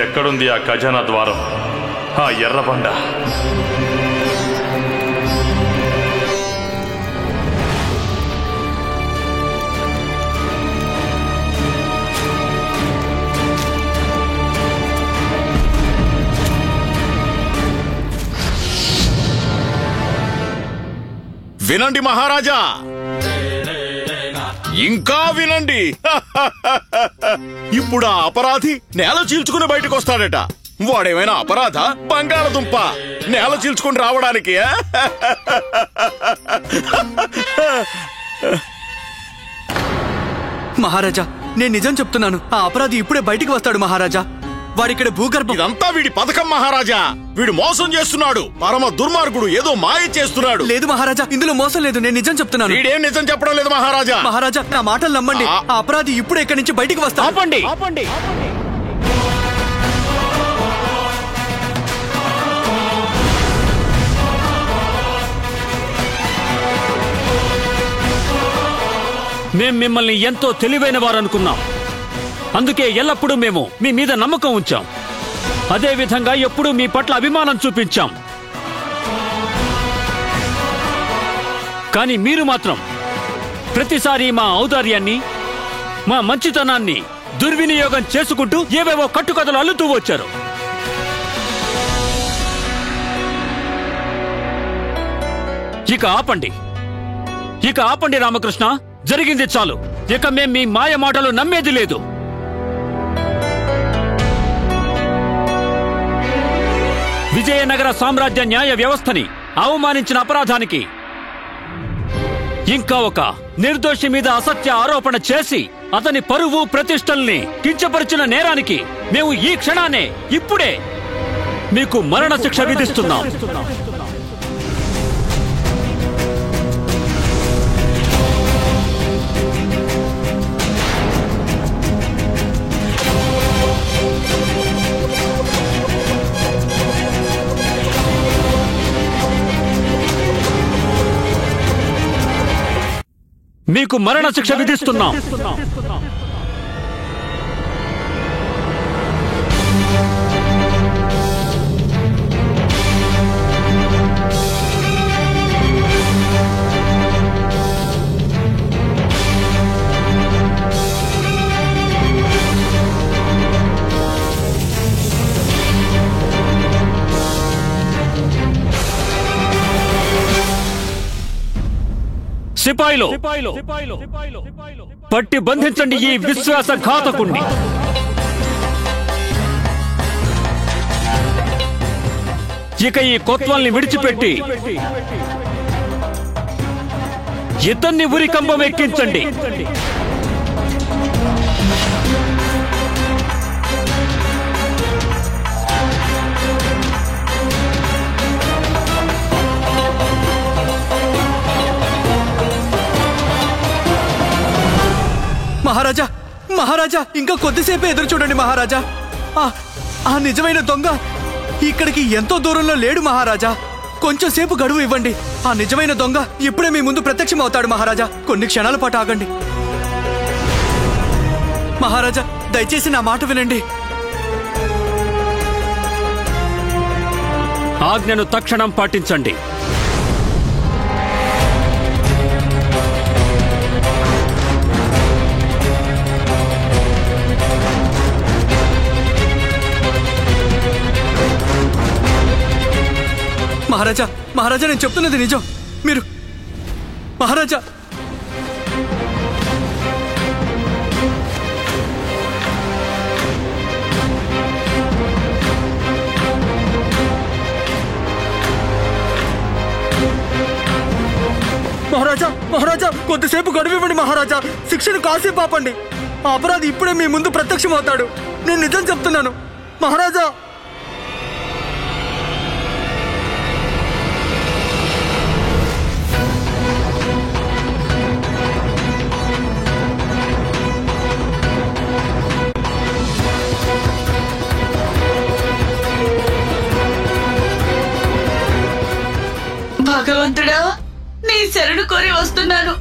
ఎక్కడుంది ఆ ఖజానా ద్వారం, ఆ ఎర్రబండ? వినండి మహారాజా, ఇంకా వినండి. ఇప్పుడు ఆ అపరాధి నేల చీల్చుకుని బయటకు వస్తాడట. వాడేమైనా అపరాధ? బంగాళదుంప నేల చీల్చుకుని రావడానికి? మహారాజా, నేను నిజం చెప్తున్నాను. ఆ అపరాధి ఇప్పుడే బయటికి వస్తాడు మహారాజా. వాడిక్కడ భూగర్భం. ఇదంతా వీడి పథకం మహారాజా. వీడు మోసం చేస్తున్నాడు. పరమ దుర్మార్గుడు. ఏదో మాయ చేస్తున్నాడు. లేదు మహారాజా, ఇందులో మోసం లేదు. నేను నిజం చెప్తున్నాను. వీడేం నిజం చెప్పడం లేదు మహారాజా. మహారాజా, నా మాటలు నమ్మండి. ఆ అపరాధి ఇప్పుడే ఇక్కడి నుంచి బయటికి వస్తాడు. ఆపండి. మేం మిమ్మల్ని ఎంతో తెలివైన వారు అనుకున్నాం. అందుకే ఎల్లప్పుడూ మేము మీ మీద నమ్మకం ఉంచాం. అదే విధంగా ఎప్పుడూ మీ పట్ల అభిమానం చూపించాం. కానీ మీరు మాత్రం ప్రతిసారి మా ఔదార్యాన్ని, మా మంచితనాన్ని దుర్వినియోగం చేసుకుంటూ ఏవేవో కట్టుకథలు అల్లుతూ వచ్చారు. ఇక ఆపండి రామకృష్ణ. జరిగింది చాలు. ఇక మేం మీ మాయ మాటలు నమ్మేది లేదు. విజయనగర సామ్రాజ్య న్యాయ వ్యవస్థని అవమానించిన అపరాధానికి, ఇంకా ఒక నిర్దోషి మీద అసత్య ఆరోపణ చేసి అతని పరువు ప్రతిష్టల్ని కించపరిచిన నేరానికి మేము ఈ క్షణాన్నే ఇప్పుడే మీకు మరణ శిక్ష విధిస్తున్నాం. మీకు మరణ శిక్ష విధిస్తున్నాం. సిపాయిలు పట్టి బంధించండి ఈ విశ్వాసఘాతకుణ్ణి. ఇక ఈ కొత్వాల్ని విడిచిపెట్టి ఇతన్ని ఉరికంబం ఎక్కించండి. మహారాజా, మహారాజా, ఇంకా కొద్దిసేపే ఎదురు చూడండి మహారాజా. ఆ నిజమైన దొంగ ఇక్కడికి ఎంతో దూరంలో లేడు మహారాజా. కొంచెం సేపు గడువు ఇవ్వండి. ఆ నిజమైన దొంగ ఇప్పుడే మీ ముందు ప్రత్యక్షం అవుతాడు మహారాజా. కొన్ని క్షణాల పాటు ఆగండి. మహారాజా దయచేసి నా మాట వినండి. ఆజ్ఞను తక్షణం పాటించండి. మహారాజా మహారాజా నేను చెప్తున్నది నిజం. మీరు మహారాజా మహారాజా మహారాజా కొద్దిసేపు గడువివ్వండి మహారాజా. శిక్షను కాసేపు ఆపండి. ఆ అపరాధి ఇప్పుడే మీ ముందు ప్రత్యక్షమవుతాడు. నేను నిజం చెప్తున్నాను మహారాజా. భగవంతుడా, నీ శరణు కోరి వస్తున్నాను.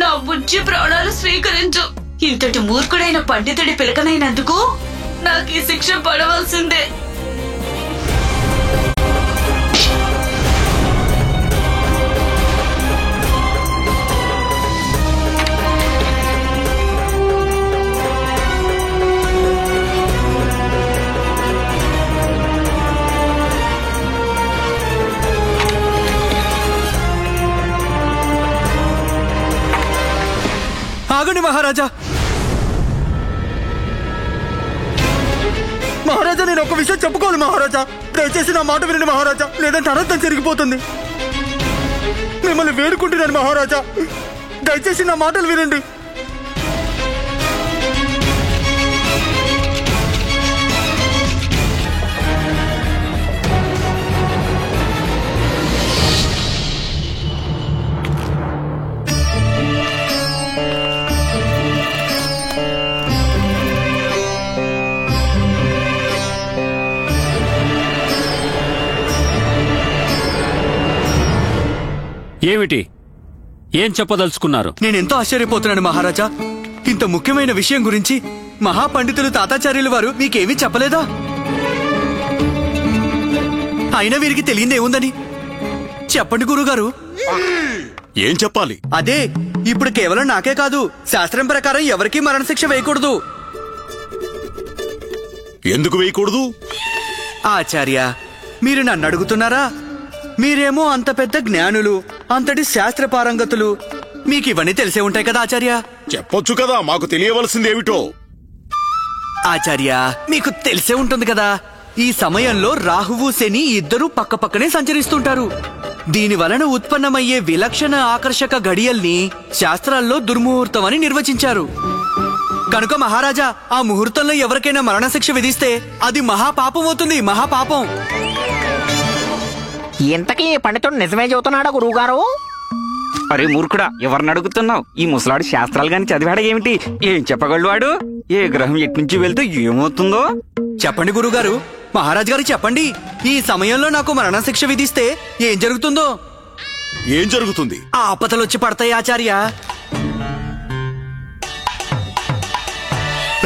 నా బుజ్జి ప్రాణాలు స్వీకరించు. ఇంతటి మూర్ఖుడైన పండితుడి పిలకనైనందుకు నాకు ఈ శిక్ష పడవలసిందే. ఆగండి మహారాజా. మహారాజా నేను ఒక విషయం చెప్పుకోవాలి మహారాజా. దయచేసి నా మాట వినండి మహారాజా, లేదంటే అనర్థం జరిగిపోతుంది. మిమ్మల్ని వేడుకుంటున్నాను మహారాజా, దయచేసి నా మాటలు వినండి. ఏమిటి? ఏం చెప్పదలుచుకున్నారు? నేనెంతో ఆశ్చర్యపోతున్నాను మహారాజా. ఇంత ముఖ్యమైన విషయం గురించి మహాపండితులు తాతాచార్యులు వారు మీకేమీ చెప్పలేదా? అయినా వీరికి తెలియదేముందని చెప్పండి గురుగారు. ఏం చెప్పాలి? అదే, ఇప్పుడు కేవలం నాకే కాదు, శాస్త్రం ప్రకారం ఎవరికీ మరణశిక్ష వేయకూడదు. ఎందుకు వేయకూడదు? ఆచార్య, మీరు నన్ను అడుగుతున్నారా? మీరేమో అంత పెద్ద జ్ఞానులు, అంతటి శాస్త్ర పారంగతులు, మీకు ఇవన్నీ తెలిసే ఉంటాయి కదా ఆచార్య. చెప్పొచ్చు కదా, మాకు తెలియవలసిందేమిటో. ఆచార్య, మీకు తెలిసే ఉంటుంది కదా, ఈ సమయంలో రాహువు శని ఇద్దరూ పక్కపక్కనే సంచరిస్తుంటారు. దీని వలన ఉత్పన్నమయ్యే విలక్షణ ఆకర్షక ఘడియల్ని శాస్త్రాల్లో దుర్ముహూర్తం అని నిర్వచించారు. కనుక మహారాజా, ఆ ముహూర్తంలో ఎవరికైనా మరణశిక్ష విధిస్తే అది మహాపాపం అవుతుంది, మహాపాపం. ఇంతకీ పండితుడు నిజమే చెబుతున్నాడా గురువుగారు? అరే మూర్ఖుడా, ఎవరిని అడుగుతున్నావు? ఈ ముసలాడు శాస్త్రాలు గాని చదివాడా ఏమిటి? ఏం చెప్పగలడు వాడు? ఏ గ్రహం ఎట్నుంచి వెళ్తే ఏమవుతుందో చెప్పండి గురుగారు. మహారాజు గారు చెప్పండి, ఈ సమయంలో నాకు మరణశిక్ష విధిస్తే ఏం జరుగుతుందో? ఏం జరుగుతుంది? ఆపదలొచ్చి పడతాయి ఆచార్య.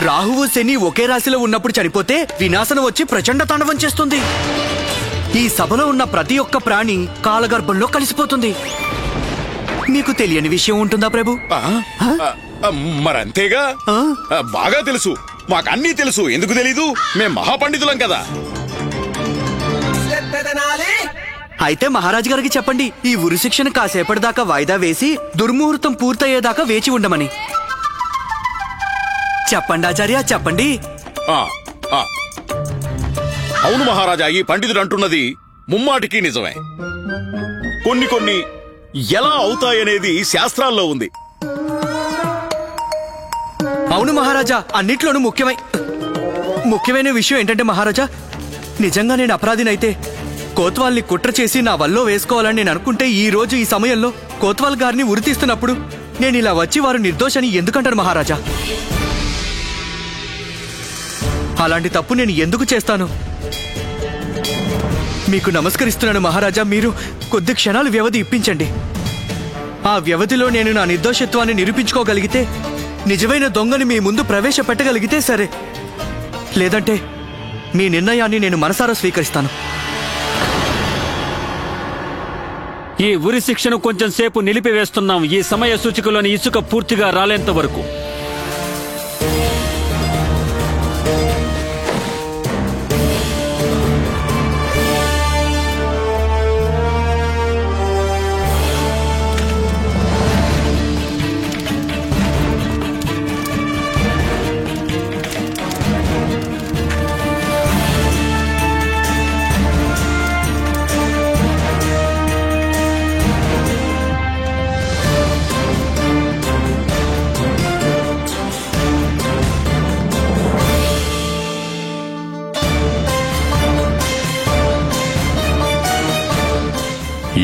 రాహువు శని ఒకే రాశిలో ఉన్నప్పుడు చనిపోతే వినాశనం వచ్చి ప్రచండ తాండవం చేస్తుంది. ఈ సభలో ఉన్న ప్రతి ఒక్క ప్రాణి కాలగర్భంలో కలిసిపోతుంది. మీకు తెలియని విషయం ఉంటుందా ప్రభు? మరంతేగా, బాగా తెలుసు, మాకన్నీ తెలుసు. ఎందుకు తెలీదు? మేం మహాపండితులం కదా. అయితే మహారాజు గారికి చెప్పండి, ఈ ఉరి శిక్షను కాసేపటిదాకా వాయిదా వేసి దుర్ముహూర్తం పూర్తయ్యేదాకా వేచి ఉండమని చెప్పండి ఆచార్య, చెప్పండి. అవును మహారాజా, ఈ పండితుడు అంటున్నది ముమ్మాటికి నిజమే. కొన్ని ఎలా అవుతాయనేది శాస్త్రాల్లో ఉంది. అవును మహారాజా, అన్నిట్లోనూ ముఖ్యమైన విషయం ఏంటంటే మహారాజా, నిజంగా నేను అపరాధినైతే కోత్వాల్ని కుట్ర చేసి నా వల్లో వేసుకోవాలని నేను అనుకుంటే, ఈ రోజు ఈ సమయంలో కోత్వాల్ గారిని ఉరితీస్తున్నప్పుడు నేను ఇలా వచ్చి వారు నిర్దోషని ఎందుకంటారు మహారాజా? అలాంటి తప్పు నేను ఎందుకు చేస్తాను? మీకు నమస్కరిస్తున్నాను మహారాజా, మీరు కొద్ది క్షణాలు వ్యవధి ఇప్పించండి. ఆ వ్యవధిలో నేను నా నిర్దోషత్వాన్ని నిరూపించుకోగలిగితే నిజమైన దొంగని మీ ముందు ప్రవేశపెట్టగలిగితే సరే, లేదంటే మీ నిర్ణయాన్ని నేను మనసారా స్వీకరిస్తాను. ఈ ఉరి శిక్షను కొంచెం సేపు నిలిపివేస్తున్నాం, ఈ సమయ సూచికలోని ఇసుక పూర్తిగా రాలేంత వరకు.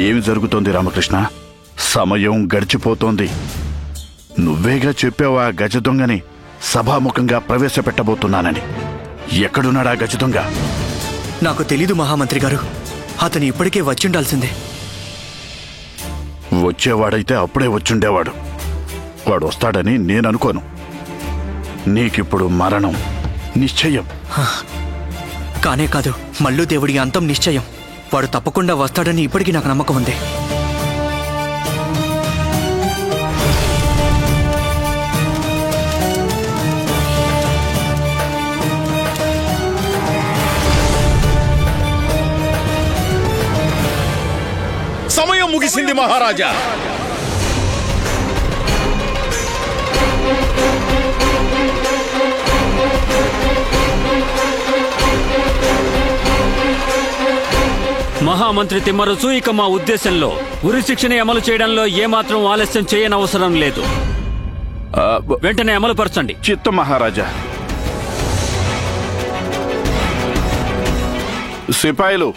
ఏమి జరుగుతోంది రామకృష్ణ? సమయం గడిచిపోతోంది. నువ్వేగా చెప్పావా గజ దొంగని సభాముఖంగా ప్రవేశపెట్టబోతున్నానని. ఎక్కడున్నాడా గజ దొంగ? నాకు తెలీదు మహామంత్రి గారు. అతను ఇప్పటికే వచ్చిండాల్సిందే. వచ్చేవాడైతే అప్పుడే వచ్చుండేవాడు. వాడు వస్తాడని నేననుకోను. నీకిప్పుడు మరణం నిశ్చయం. కానే కాదు, మల్లు దేవుడి అంతం నిశ్చయం. వాడు తప్పకుండా వస్తాడని ఇప్పటికీ నాకు నమ్మకం ఉంది. సమయం ముగిసింది మహారాజా. మహామంత్రి తిమ్మరసు, ఇక మా ఉద్దేశంలో ఉరి శిక్షని అమలు చేయడంలో ఏమాత్రం ఆలస్యం చేయనవసరం లేదు. వెంటనే అమలుపరచండి. చిత్తం మహారాజా. సిపాయిలు,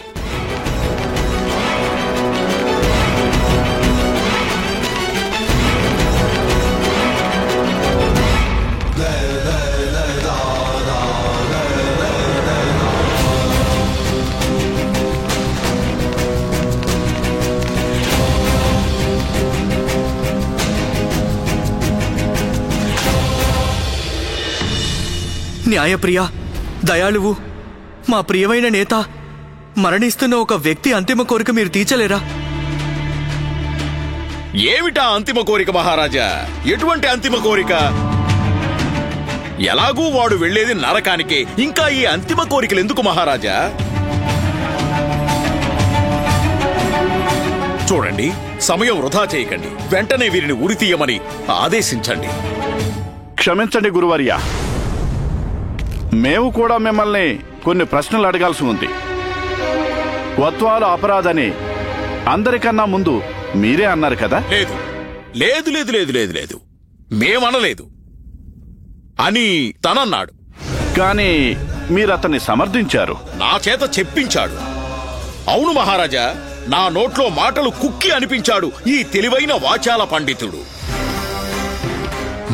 న్యాయప్రియ, దయాళువు, మా ప్రియమైన నేత మరణిస్తున్న ఒక వ్యక్తి అంతిమ కోరిక మీరు తీర్చలేరా? ఏమిటా అంతిమ కోరిక మహారాజా? ఎటువంటి అంతిమ కోరిక? ఎలాగూ వాడు వెళ్లేది నరకానికే. ఇంకా ఈ అంతిమ కోరికలు ఎందుకు మహారాజా? చూడండి, సమయం వృధా చేయకండి. వెంటనే వీరిని ఉరి తీయమని ఆదేశించండి. క్షమించండి గురువర్య. మేము కూడా మిమ్మల్ని కొన్ని ప్రశ్నలు అడగాల్సి ఉంది. వత్వాలు అపరాధని అందరికన్నా ముందు మీరే అన్నారు కదా? లేదు లేదు లేదు లేదు లేదు లేదు మేమనలేదు అని తనన్నాడు. కానీ మీరు అతన్ని సమర్థించారు. నా చేత చెప్పించాడు. అవును మహారాజా, నా నోట్లో మాటలు కుక్కి అనిపించాడు ఈ తెలివైన వాచాల పండితుడు.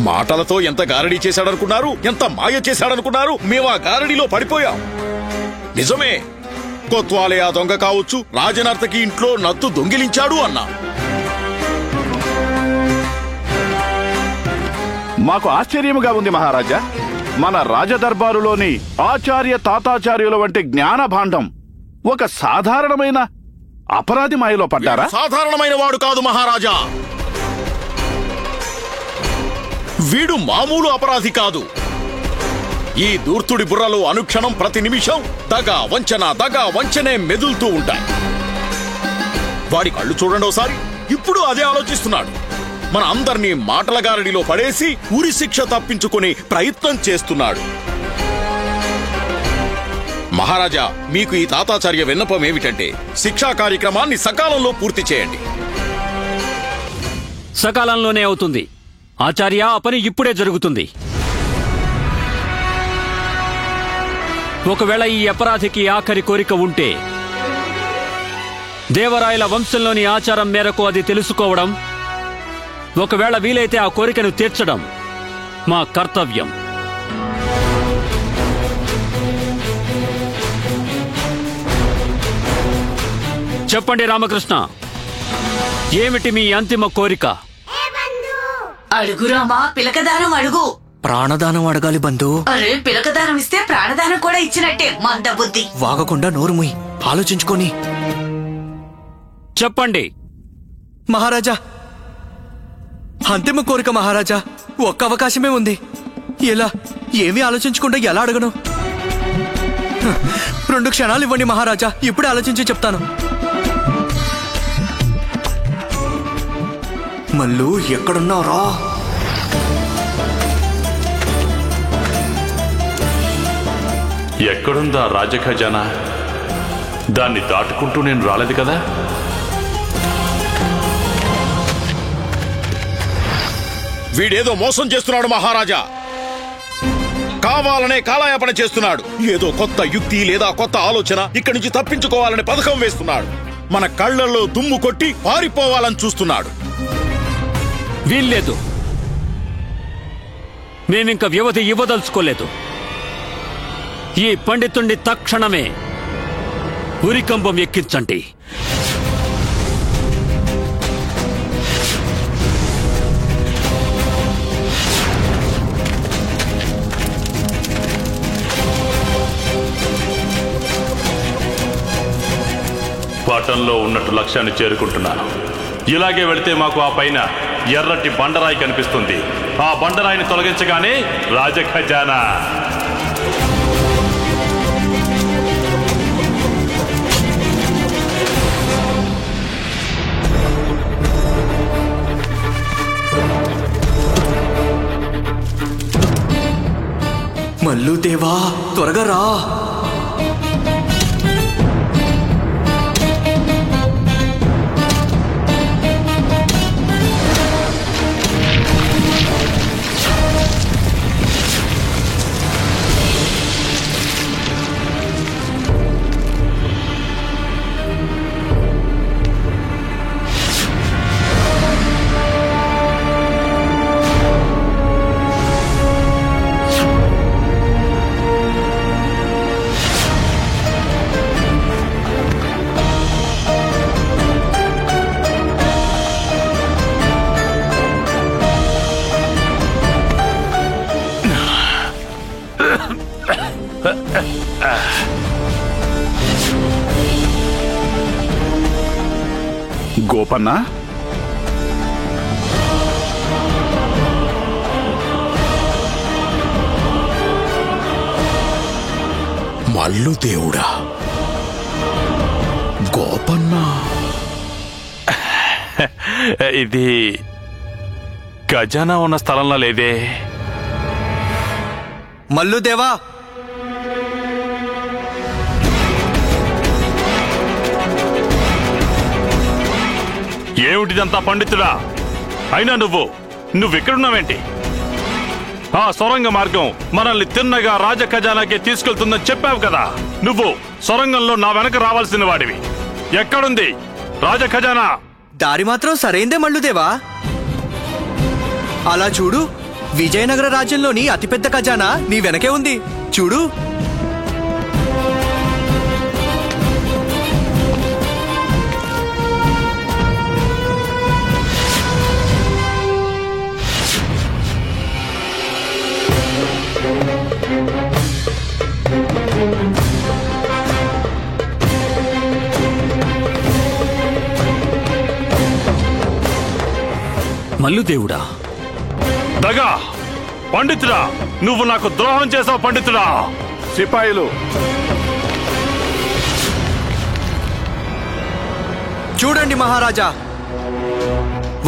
మాటలతో ఎంత గారడీ చేశాడనుకున్నారు? ఎంత మాయ చేశాడనుకున్నారు? మేము ఆ గారడీలో పడిపోయాం. నిజమే, కొత్వాలే ఆ దొంగ కావచ్చు, రాజనర్తకి ఇంట్లో నత్తు దొంగిలించాడు అన్నా. మాకు ఆశ్చర్యముగా ఉంది మహారాజా. మన రాజదర్బారులోని ఆచార్య తాతాచార్యుల వంటి జ్ఞాన భాండం ఒక సాధారణమైన అపరాధి మాయలో పడ్డారా? సాధారణమైన వాడు కాదు మహారాజా. వీడు మామూలు అపరాధి కాదు. ఈ దూర్తుడి బుర్రలో అనుక్షణం ప్రతి నిమిషం దగా వంచనే మెదులుతూ ఉంటాయి. వాడి కళ్ళు చూడండి ఒకసారి. ఇప్పుడు అదే ఆలోచిస్తున్నాడు. మన అందరినీ మాటల గారడిలో పడేసి ఉరి శిక్ష తప్పించుకునే ప్రయత్నం చేస్తున్నాడు. మహారాజా, మీకు ఈ తాతాచార్య విన్నపం ఏమిటంటే శిక్షా కార్యక్రమాన్ని సకాలంలో పూర్తి చేయండి. సకాలంలోనే అవుతుంది ఆచార్య. ఆ పని ఇప్పుడే జరుగుతుంది. ఒకవేళ ఈ అపరాధికి ఆఖరి కోరిక ఉంటే దేవరాయల వంశంలోని ఆచారం మేరకు అది తెలుసుకోవడం, ఒకవేళ వీలైతే ఆ కోరికను తీర్చడం మా కర్తవ్యం. చెప్పండి రామకృష్ణ, ఏమిటి మీ అంతిమ కోరిక? అడుగురామా, పిలకదానం అడుగు. ప్రాణదానం అడగాలి బంధు. అరే, పిలకదానం ఇస్తే ప్రాణదానం కూడా ఇచ్చినట్టే. మంద బుద్ధి. వాగకుండా నోరు మూయి, ఆలోచించుకొని చెప్పండి మహారాజా. అంతిమ కోరిక మహారాజా, ఒక్క అవకాశమే ఉంది. ఎలా? ఏమీ ఆలోచించకుండా ఎలా అడగను? 2 క్షణాలు ఇవ్వండి మహారాజా, ఇప్పుడే ఆలోచించి చెప్తాను. మల్లు ఎక్కడున్నారా? ఎక్కడుందా రాజఖజానా? దాన్ని దాటుకుంటూ నేను రాలేదు కదా. వీడేదో మోసం చేస్తున్నాడు మహారాజా. కావాలనే కాలయాపన చేస్తున్నాడు. ఏదో కొత్త యుక్తి లేదా కొత్త ఆలోచన ఇక్కడి నుంచి తప్పించుకోవాలని పథకం వేస్తున్నాడు. మన కళ్ళల్లో దుమ్ము కొట్టి పారిపోవాలని చూస్తున్నాడు. వీల్లేదు. నేనింక వ్యవధి ఇవ్వదలుచుకోలేదు. ఈ పండితుణ్ణి తక్షణమే ఉరికంబం ఎక్కించండి. పాఠంలో ఉన్నట్టు లక్ష్యాన్ని చేరుకుంటున్నాను. ఇలాగే వెళితే మాకు ఆ పైన ఎర్రటి బండరాయి కనిపిస్తుంది. ఆ బండరాయిని తొలగించగానే రాజఖజానా. మల్లు దేవా, త్వరగా రా. గోపన్న, మల్లు దేవుడా, గోపన్న. ఇది ఖజానా ఉన్న స్థలంలో లేదే. మల్లు దేవా, ఏమిటిదంతా పండితుడా? అయినా నువ్వెక్కడున్నావేంటి? ఆ సొరంగ మార్గం మనల్ని తిన్నగా రాజ ఖజానాకి తీసుకెళ్తుందని చెప్పావు కదా. నువ్వు సొరంగంలో నా వెనక రావాల్సిన వాడివి. ఎక్కడుంది రాజ ఖజానా? దారి మాత్రం సరైందే మల్లుదేవా. అలా చూడు, విజయనగర రాజ్యంలోని అతిపెద్ద ఖజానా నీ వెనకే ఉంది. చూడు. మల్లుదేవుడా, దగా పండితుడా, నువ్వు నాకు ద్రోహం చేసావు పండితుడా. సిపాయిలు, చూడండి మహారాజా,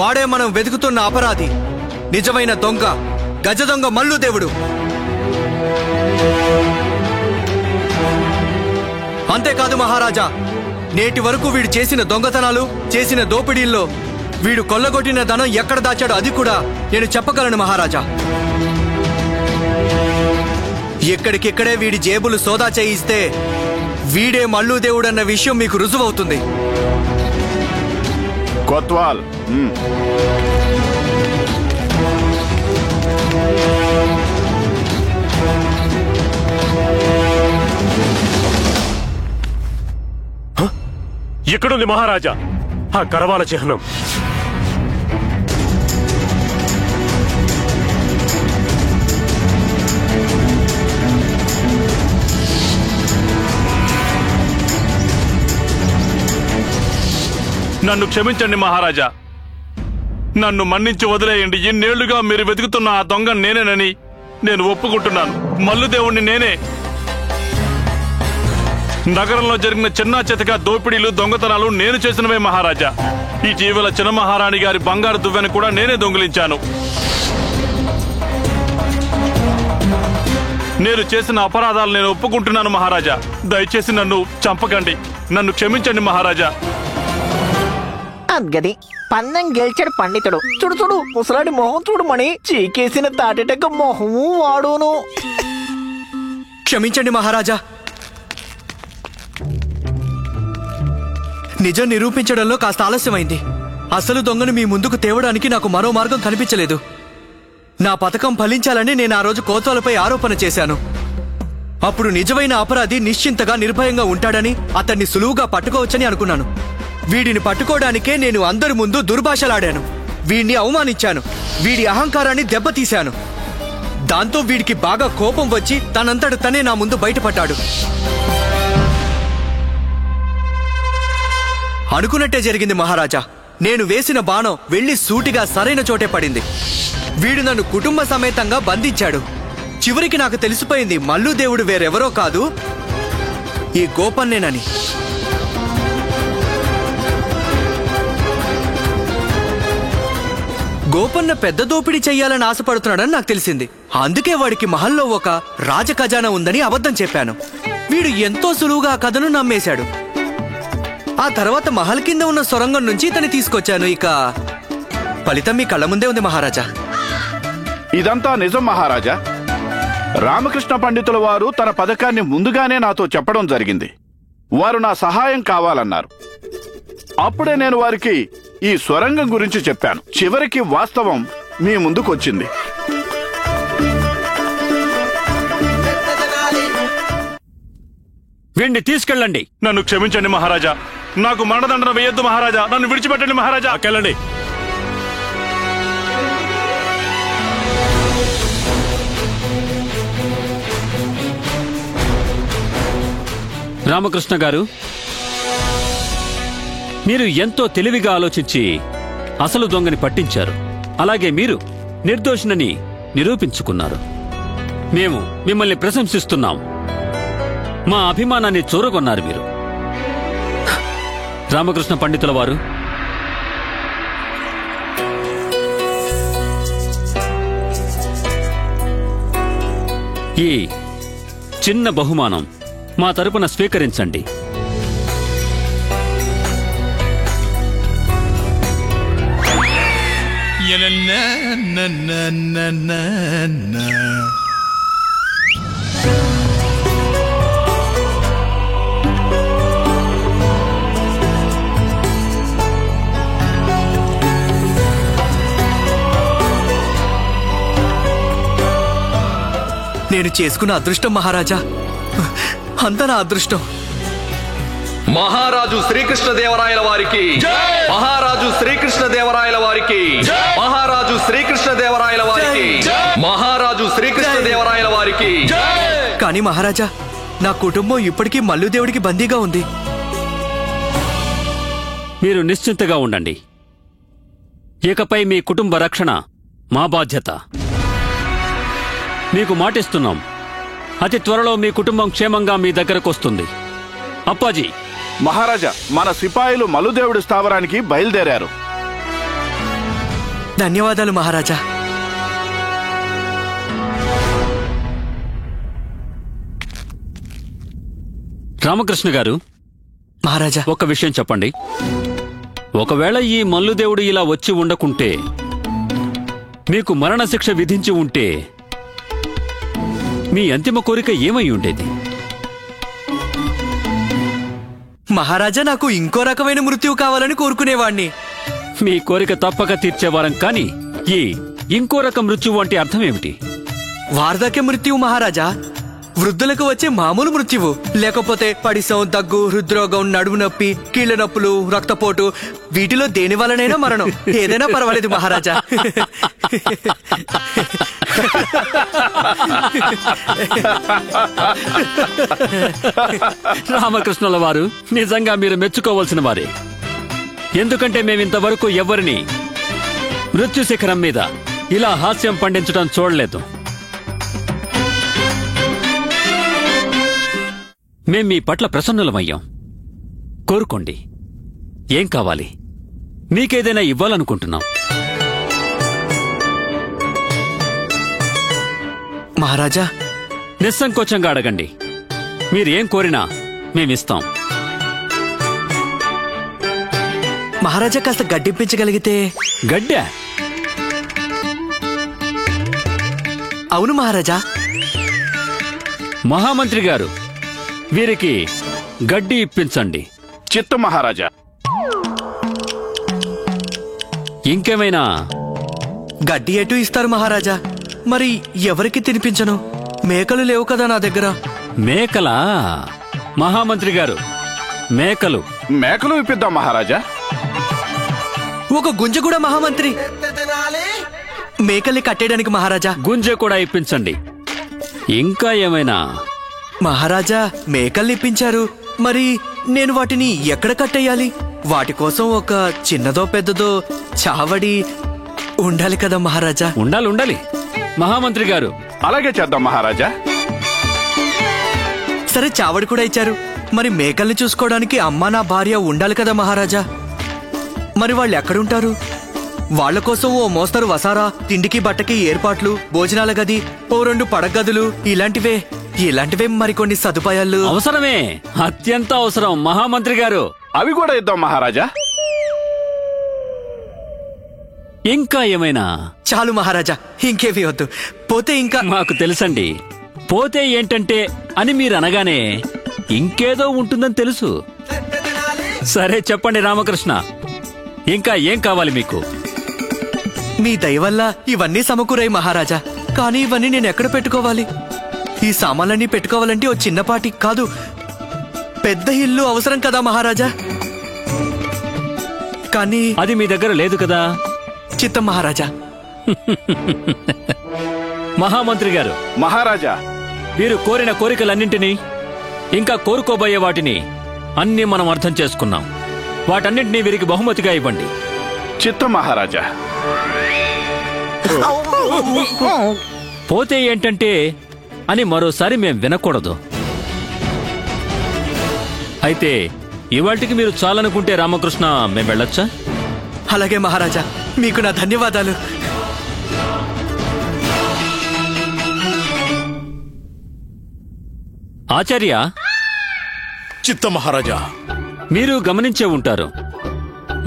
వాడే మనం వెతుకుతున్న అపరాధి, నిజమైన దొంగ, గజ దొంగ మల్లుదేవుడు. అంతేకాదు మహారాజా, నేటి వరకు వీడు చేసిన దొంగతనాలు, చేసిన దోపిడీల్లో వీడు కొల్లగొట్టిన ధనం ఎక్కడ దాచాడో అది కూడా నేను చెప్పగలను మహారాజా. ఎక్కడికిక్కడే వీడి జేబులు సోదా చేయిస్తే వీడే మల్లుదేవుడన్న విషయం మీకు రుజువవుతుంది. కొత్వాల్, ఎక్కడుంది మహారాజా ఆ కరవాల చిహ్నం? నన్ను క్షమించండి మహారాజా. నన్ను మన్నించి వదిలేయండి. ఇన్నేళ్లుగా మీరు వెతుకుతున్న ఆ దొంగ నేనేనని నేను ఒప్పుకుంటున్నాను. మల్లుదేవుణ్ణి నేనే. నగరంలో జరిగిన చిన్నా చితక దోపిడీలు, దొంగతనాలు నేను చేసినవే మహారాజా. ఇటీవల చిన్న మహారాణి గారి బంగారు దువ్వెను కూడా నేనే దొంగిలించాను. నేను చేసిన అపరాధాలు నేను ఒప్పుకుంటున్నాను మహారాజా. దయచేసి నన్ను చంపకండి. నన్ను క్షమించండి మహారాజా. అద్గది పందెం గెలిచాడు పండితుడు. చూడు చూడు ముసలాడి మొహం చూడమని చీకేసిన తాటిటక మొహము వాడును. క్షమించండి మహారాజా. నిజం నిరూపించడంలో కాస్త ఆలస్యమైంది. అసలు దొంగను మీ ముందుకు తేవడానికి నాకు మరో మార్గం కనిపించలేదు. నా పథకం ఫలించాలని నేను ఆ రోజు కోత్వాలపై ఆరోపణ చేశాను. అప్పుడు నిజమైన అపరాధి నిశ్చింతగా నిర్భయంగా ఉంటాడని, అతన్ని సులువుగా పట్టుకోవచ్చని అనుకున్నాను. వీడిని పట్టుకోవడానికే నేను అందరి ముందు దుర్భాషలాడాను. వీడిని అవమానించాను. వీడి అహంకారాన్ని దెబ్బతీశాను. దాంతో వీడికి బాగా కోపం వచ్చి తనంతట తనే నా ముందు బయటపడ్డాడు. అనుకున్నట్టే జరిగింది మహారాజా. నేను వేసిన బాణం వెళ్లి సూటిగా సరైన చోటే పడింది. వీడు నన్ను కుటుంబ సమేతంగా బంధించాడు. చివరికి నాకు తెలిసిపోయింది మల్లుదేవుడు వేరెవరో కాదు, ఈ గోపన్నేనని. గోపన్న పెద్ద దోపిడీ చెయ్యాలని ఆశపడుతున్నాడని నాకు తెలిసింది. అందుకే వాడికి మహల్లో ఒక రాజ ఖజానా ఉందని అబద్ధం చెప్పాను. వీడు ఎంతో సులువుగా ఆ కథను నమ్మేశాడు. ఆ తర్వాత మహల్ కింద ఉన్న సొరంగం నుంచి ఇతన్ని తీసుకొచ్చాను. ఇక ఫలితం మీ కళ్ళ ముందే ఉంది మహారాజా. ఇదంతా నిజం మహారాజా. రామకృష్ణ పండితుల వారు తన పథకాన్ని ముందుగానే నాతో చెప్పడం జరిగింది. వారు నా సహాయం కావాలన్నారు. అప్పుడే నేను వారికి ఈ సొరంగం గురించి చెప్పాను. చివరికి వాస్తవం మీ ముందుకొచ్చింది. వీణ్ణి తీసుకెళ్ళండి. నన్ను క్షమించండి మహారాజా. నాకు మరణదండన వేయొద్దు మహారాజా. నన్ను విడిచిపెట్టండి మహారాజా. వెళ్ళండి. రామకృష్ణ గారు, మీరు ఎంతో తెలివిగా ఆలోచించి అసలు దొంగని పట్టించారు. అలాగే మీరు నిర్దోషినని నిరూపించుకున్నారు. మేము మిమ్మల్ని ప్రశంసిస్తున్నాం. మా అభిమానాన్ని చూరగొన్నారు మీరు. రామకృష్ణ పండితుల వారు, ఈ చిన్న బహుమానం మా తరపున స్వీకరించండి. నేను చేసుకున్న అదృష్టం మహారాజా. అంత నా అదృష్టం. మహారాజు శ్రీకృష్ణదేవరాయల వారికి, మహారాజు శ్రీకృష్ణదేవరాయల వారికి, మహారాజు శ్రీకృష్ణదేవరాయల వారికి, మహారాజు శ్రీకృష్ణదేవరాయల వారికి. కానీ మహారాజా, నా కుటుంబం ఇప్పటికీ మల్లుదేవుడికి బందీగా ఉంది. మీరు నిశ్చింతగా ఉండండి. ఇకపై మీ కుటుంబ రక్షణ మా బాధ్యత. మీకు మాటిస్తున్నాం, అతి త్వరలో మీ కుటుంబం క్షేమంగా మీ దగ్గరకు వస్తుంది. అప్పాజీ. మహారాజా, మన సిపాయిలు మల్లుదేవుడి స్థావరానికి బయలుదేరారు. ధన్యవాదాలు మహారాజా. రామకృష్ణ గారు, మహారాజా, ఒక విషయం చెప్పండి. ఒకవేళ ఈ మల్లుదేవుడు ఇలా వచ్చి ఉండకుంటే, మీకు మరణశిక్ష విధించి ఉంటే మీ అంతిమ కోరిక ఏమై ఉండేది? మహారాజా, నాకు ఇంకో రకమైన మృత్యువు కావాలని కోరుకునేవాణ్ణి. మీ కోరిక తప్పక తీర్చేవారం. కానీ ఈ ఇంకో రకం మృత్యువు అంటే అర్థం ఏమిటి? వార్ధక్య మృత్యువు మహారాజా. వృద్ధులకు వచ్చే మామూలు మృత్యువు. లేకపోతే పడిసం, దగ్గు, హృద్రోగం, నడుము నొప్పి, కీళ్ల నొప్పులు, రక్తపోటు, వీటిలో దేని వలనైనా మరణం. ఏదైనా పర్వాలేదు మహారాజా. రామకృష్ణుల వారు నిజంగా మీరు మెచ్చుకోవాల్సిన వారే. ఎందుకంటే మేమింతవరకు ఎవరిని మృత్యు శిఖరం మీద ఇలా హాస్యం పండించడం చూడలేదు. మేం మీ పట్ల ప్రసన్నులమయ్యాం. కోరుకోండి. ఏం కావాలి? మీకేదైనా ఇవ్వాలనుకుంటున్నాం. మహారాజా, నిస్సంకోచంగా అడగండి. మీరేం కోరినా మేమిస్తాం. మహారాజా, కాస్త గడ్డిప్పించగలిగితే. గడ్డా? అవును మహారాజా. మహామంత్రి గారు, వీరికి గడ్డి ఇప్పించండి. చిత్తం మహారాజా. ఇంకేమైనా? గడ్డి ఎటు ఇస్తారు మహారాజా? మరి ఎవరికి తినిపించను? మేకలు లేవు కదా నా దగ్గర. మేకలా? మహామంత్రి గారు, మేకలు. మేకలు ఇప్పిద్దాం మహారాజా. ఒక గుంజ కూడా మహామంత్రి. మేకల్ని కట్టేయడానికి మహారాజా. గుంజ కూడా ఇప్పించండి. ఇంకా ఏమైనా? మహారాజా, మేకల్ని ఇప్పించారు, మరి నేను వాటిని ఎక్కడ కట్టేయాలి? వాటి కోసం ఒక చిన్నదో పెద్దదో చావడి ఉండాలి కదా మహారాజా. ఉండాలి మహామంత్రి గారు. అలాగే చేద్దాం మహారాజా. సరే, చావడి కూడా ఇచ్చారు, మరి మేకల్ని చూసుకోవడానికి అమ్మా నా భార్య ఉండాలి కదా మహారాజా. మరి వాళ్ళు ఎక్కడుంటారు? వాళ్ల కోసం ఓ మోస్తరు వసారా, తిండికి బట్టకి ఏర్పాట్లు, భోజనాల గది, ఓ 2 పడగదులు, ఇలాంటివే మరికొన్ని సదుపాయాలు అవసరమే. అత్యంత అవసరం మహామంత్రి గారు. అవి కూడా ఇద్దాం మహారాజా. ఇంకా ఏమైనా? చాలు మహారాజా, ఇంకేమీ వద్దు. పోతే ఇంకా. మాకు తెలుసండి. పోతే ఏంటంటే అని మీరు అనగానే ఇంకేదో ఉంటుందని తెలుసు. సరే చెప్పండి రామకృష్ణ, ఇంకా ఏం కావాలి మీకు? మీ దయ వల్ల ఇవన్నీ సమకూరాయి మహారాజా. కానీ ఇవన్నీ నేను ఎక్కడ పెట్టుకోవాలి? ఈ సామాన్లన్నీ పెట్టుకోవాలంటే ఓ చిన్నపాటి కాదు, పెద్ద ఇల్లు అవసరం కదా మహారాజా. కానీ అది మీ దగ్గర లేదు కదా. చిత్తం మహారాజా. మహామంత్రి గారు. మహారాజా, వీరు కోరిన కోరికలన్నింటినీ, ఇంకా కోరుకోబోయే వాటిని అన్ని మనం అర్థం చేసుకున్నాం. వాటన్నింటినీ వీరికి బహుమతిగా ఇవ్వండి. చిత్తం మహారాజా. పోతే ఏంటంటే అని మరోసారి మేం వినకూడదు. అయితే ఇవాళకి మీరు చాలనుకుంటే రామకృష్ణ, మేం వెళ్ళొచ్చా? అలాగే మహారాజా, మీకు నా ధన్యవాదాలు. ఆచార్య. చిత్త మహారాజా. మీరు గమనించే ఉంటారు,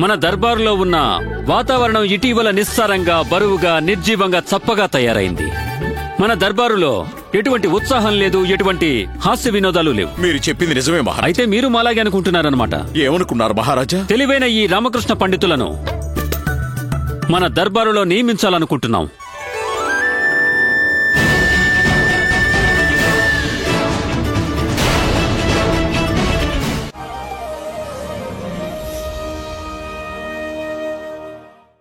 మన దర్బారులో ఉన్న వాతావరణం ఇటీవల నిస్సారంగా, బరువుగా, నిర్జీవంగా, చప్పగా తయారైంది. మన దర్బారులో ఎటువంటి ఉత్సాహం లేదు, ఎటువంటి హాస్య వినోదాలు లేవు. మీరు చెప్పింది నిజమే మహారాజా. అయితే మీరు మాలాగే అనుకుంటున్నారన్నమాట. ఏమనుకున్నారు మహారాజా? తెలివైన ఈ రామకృష్ణ పండితులను మన దర్బారులో నియమించాలనుకుంటున్నాం.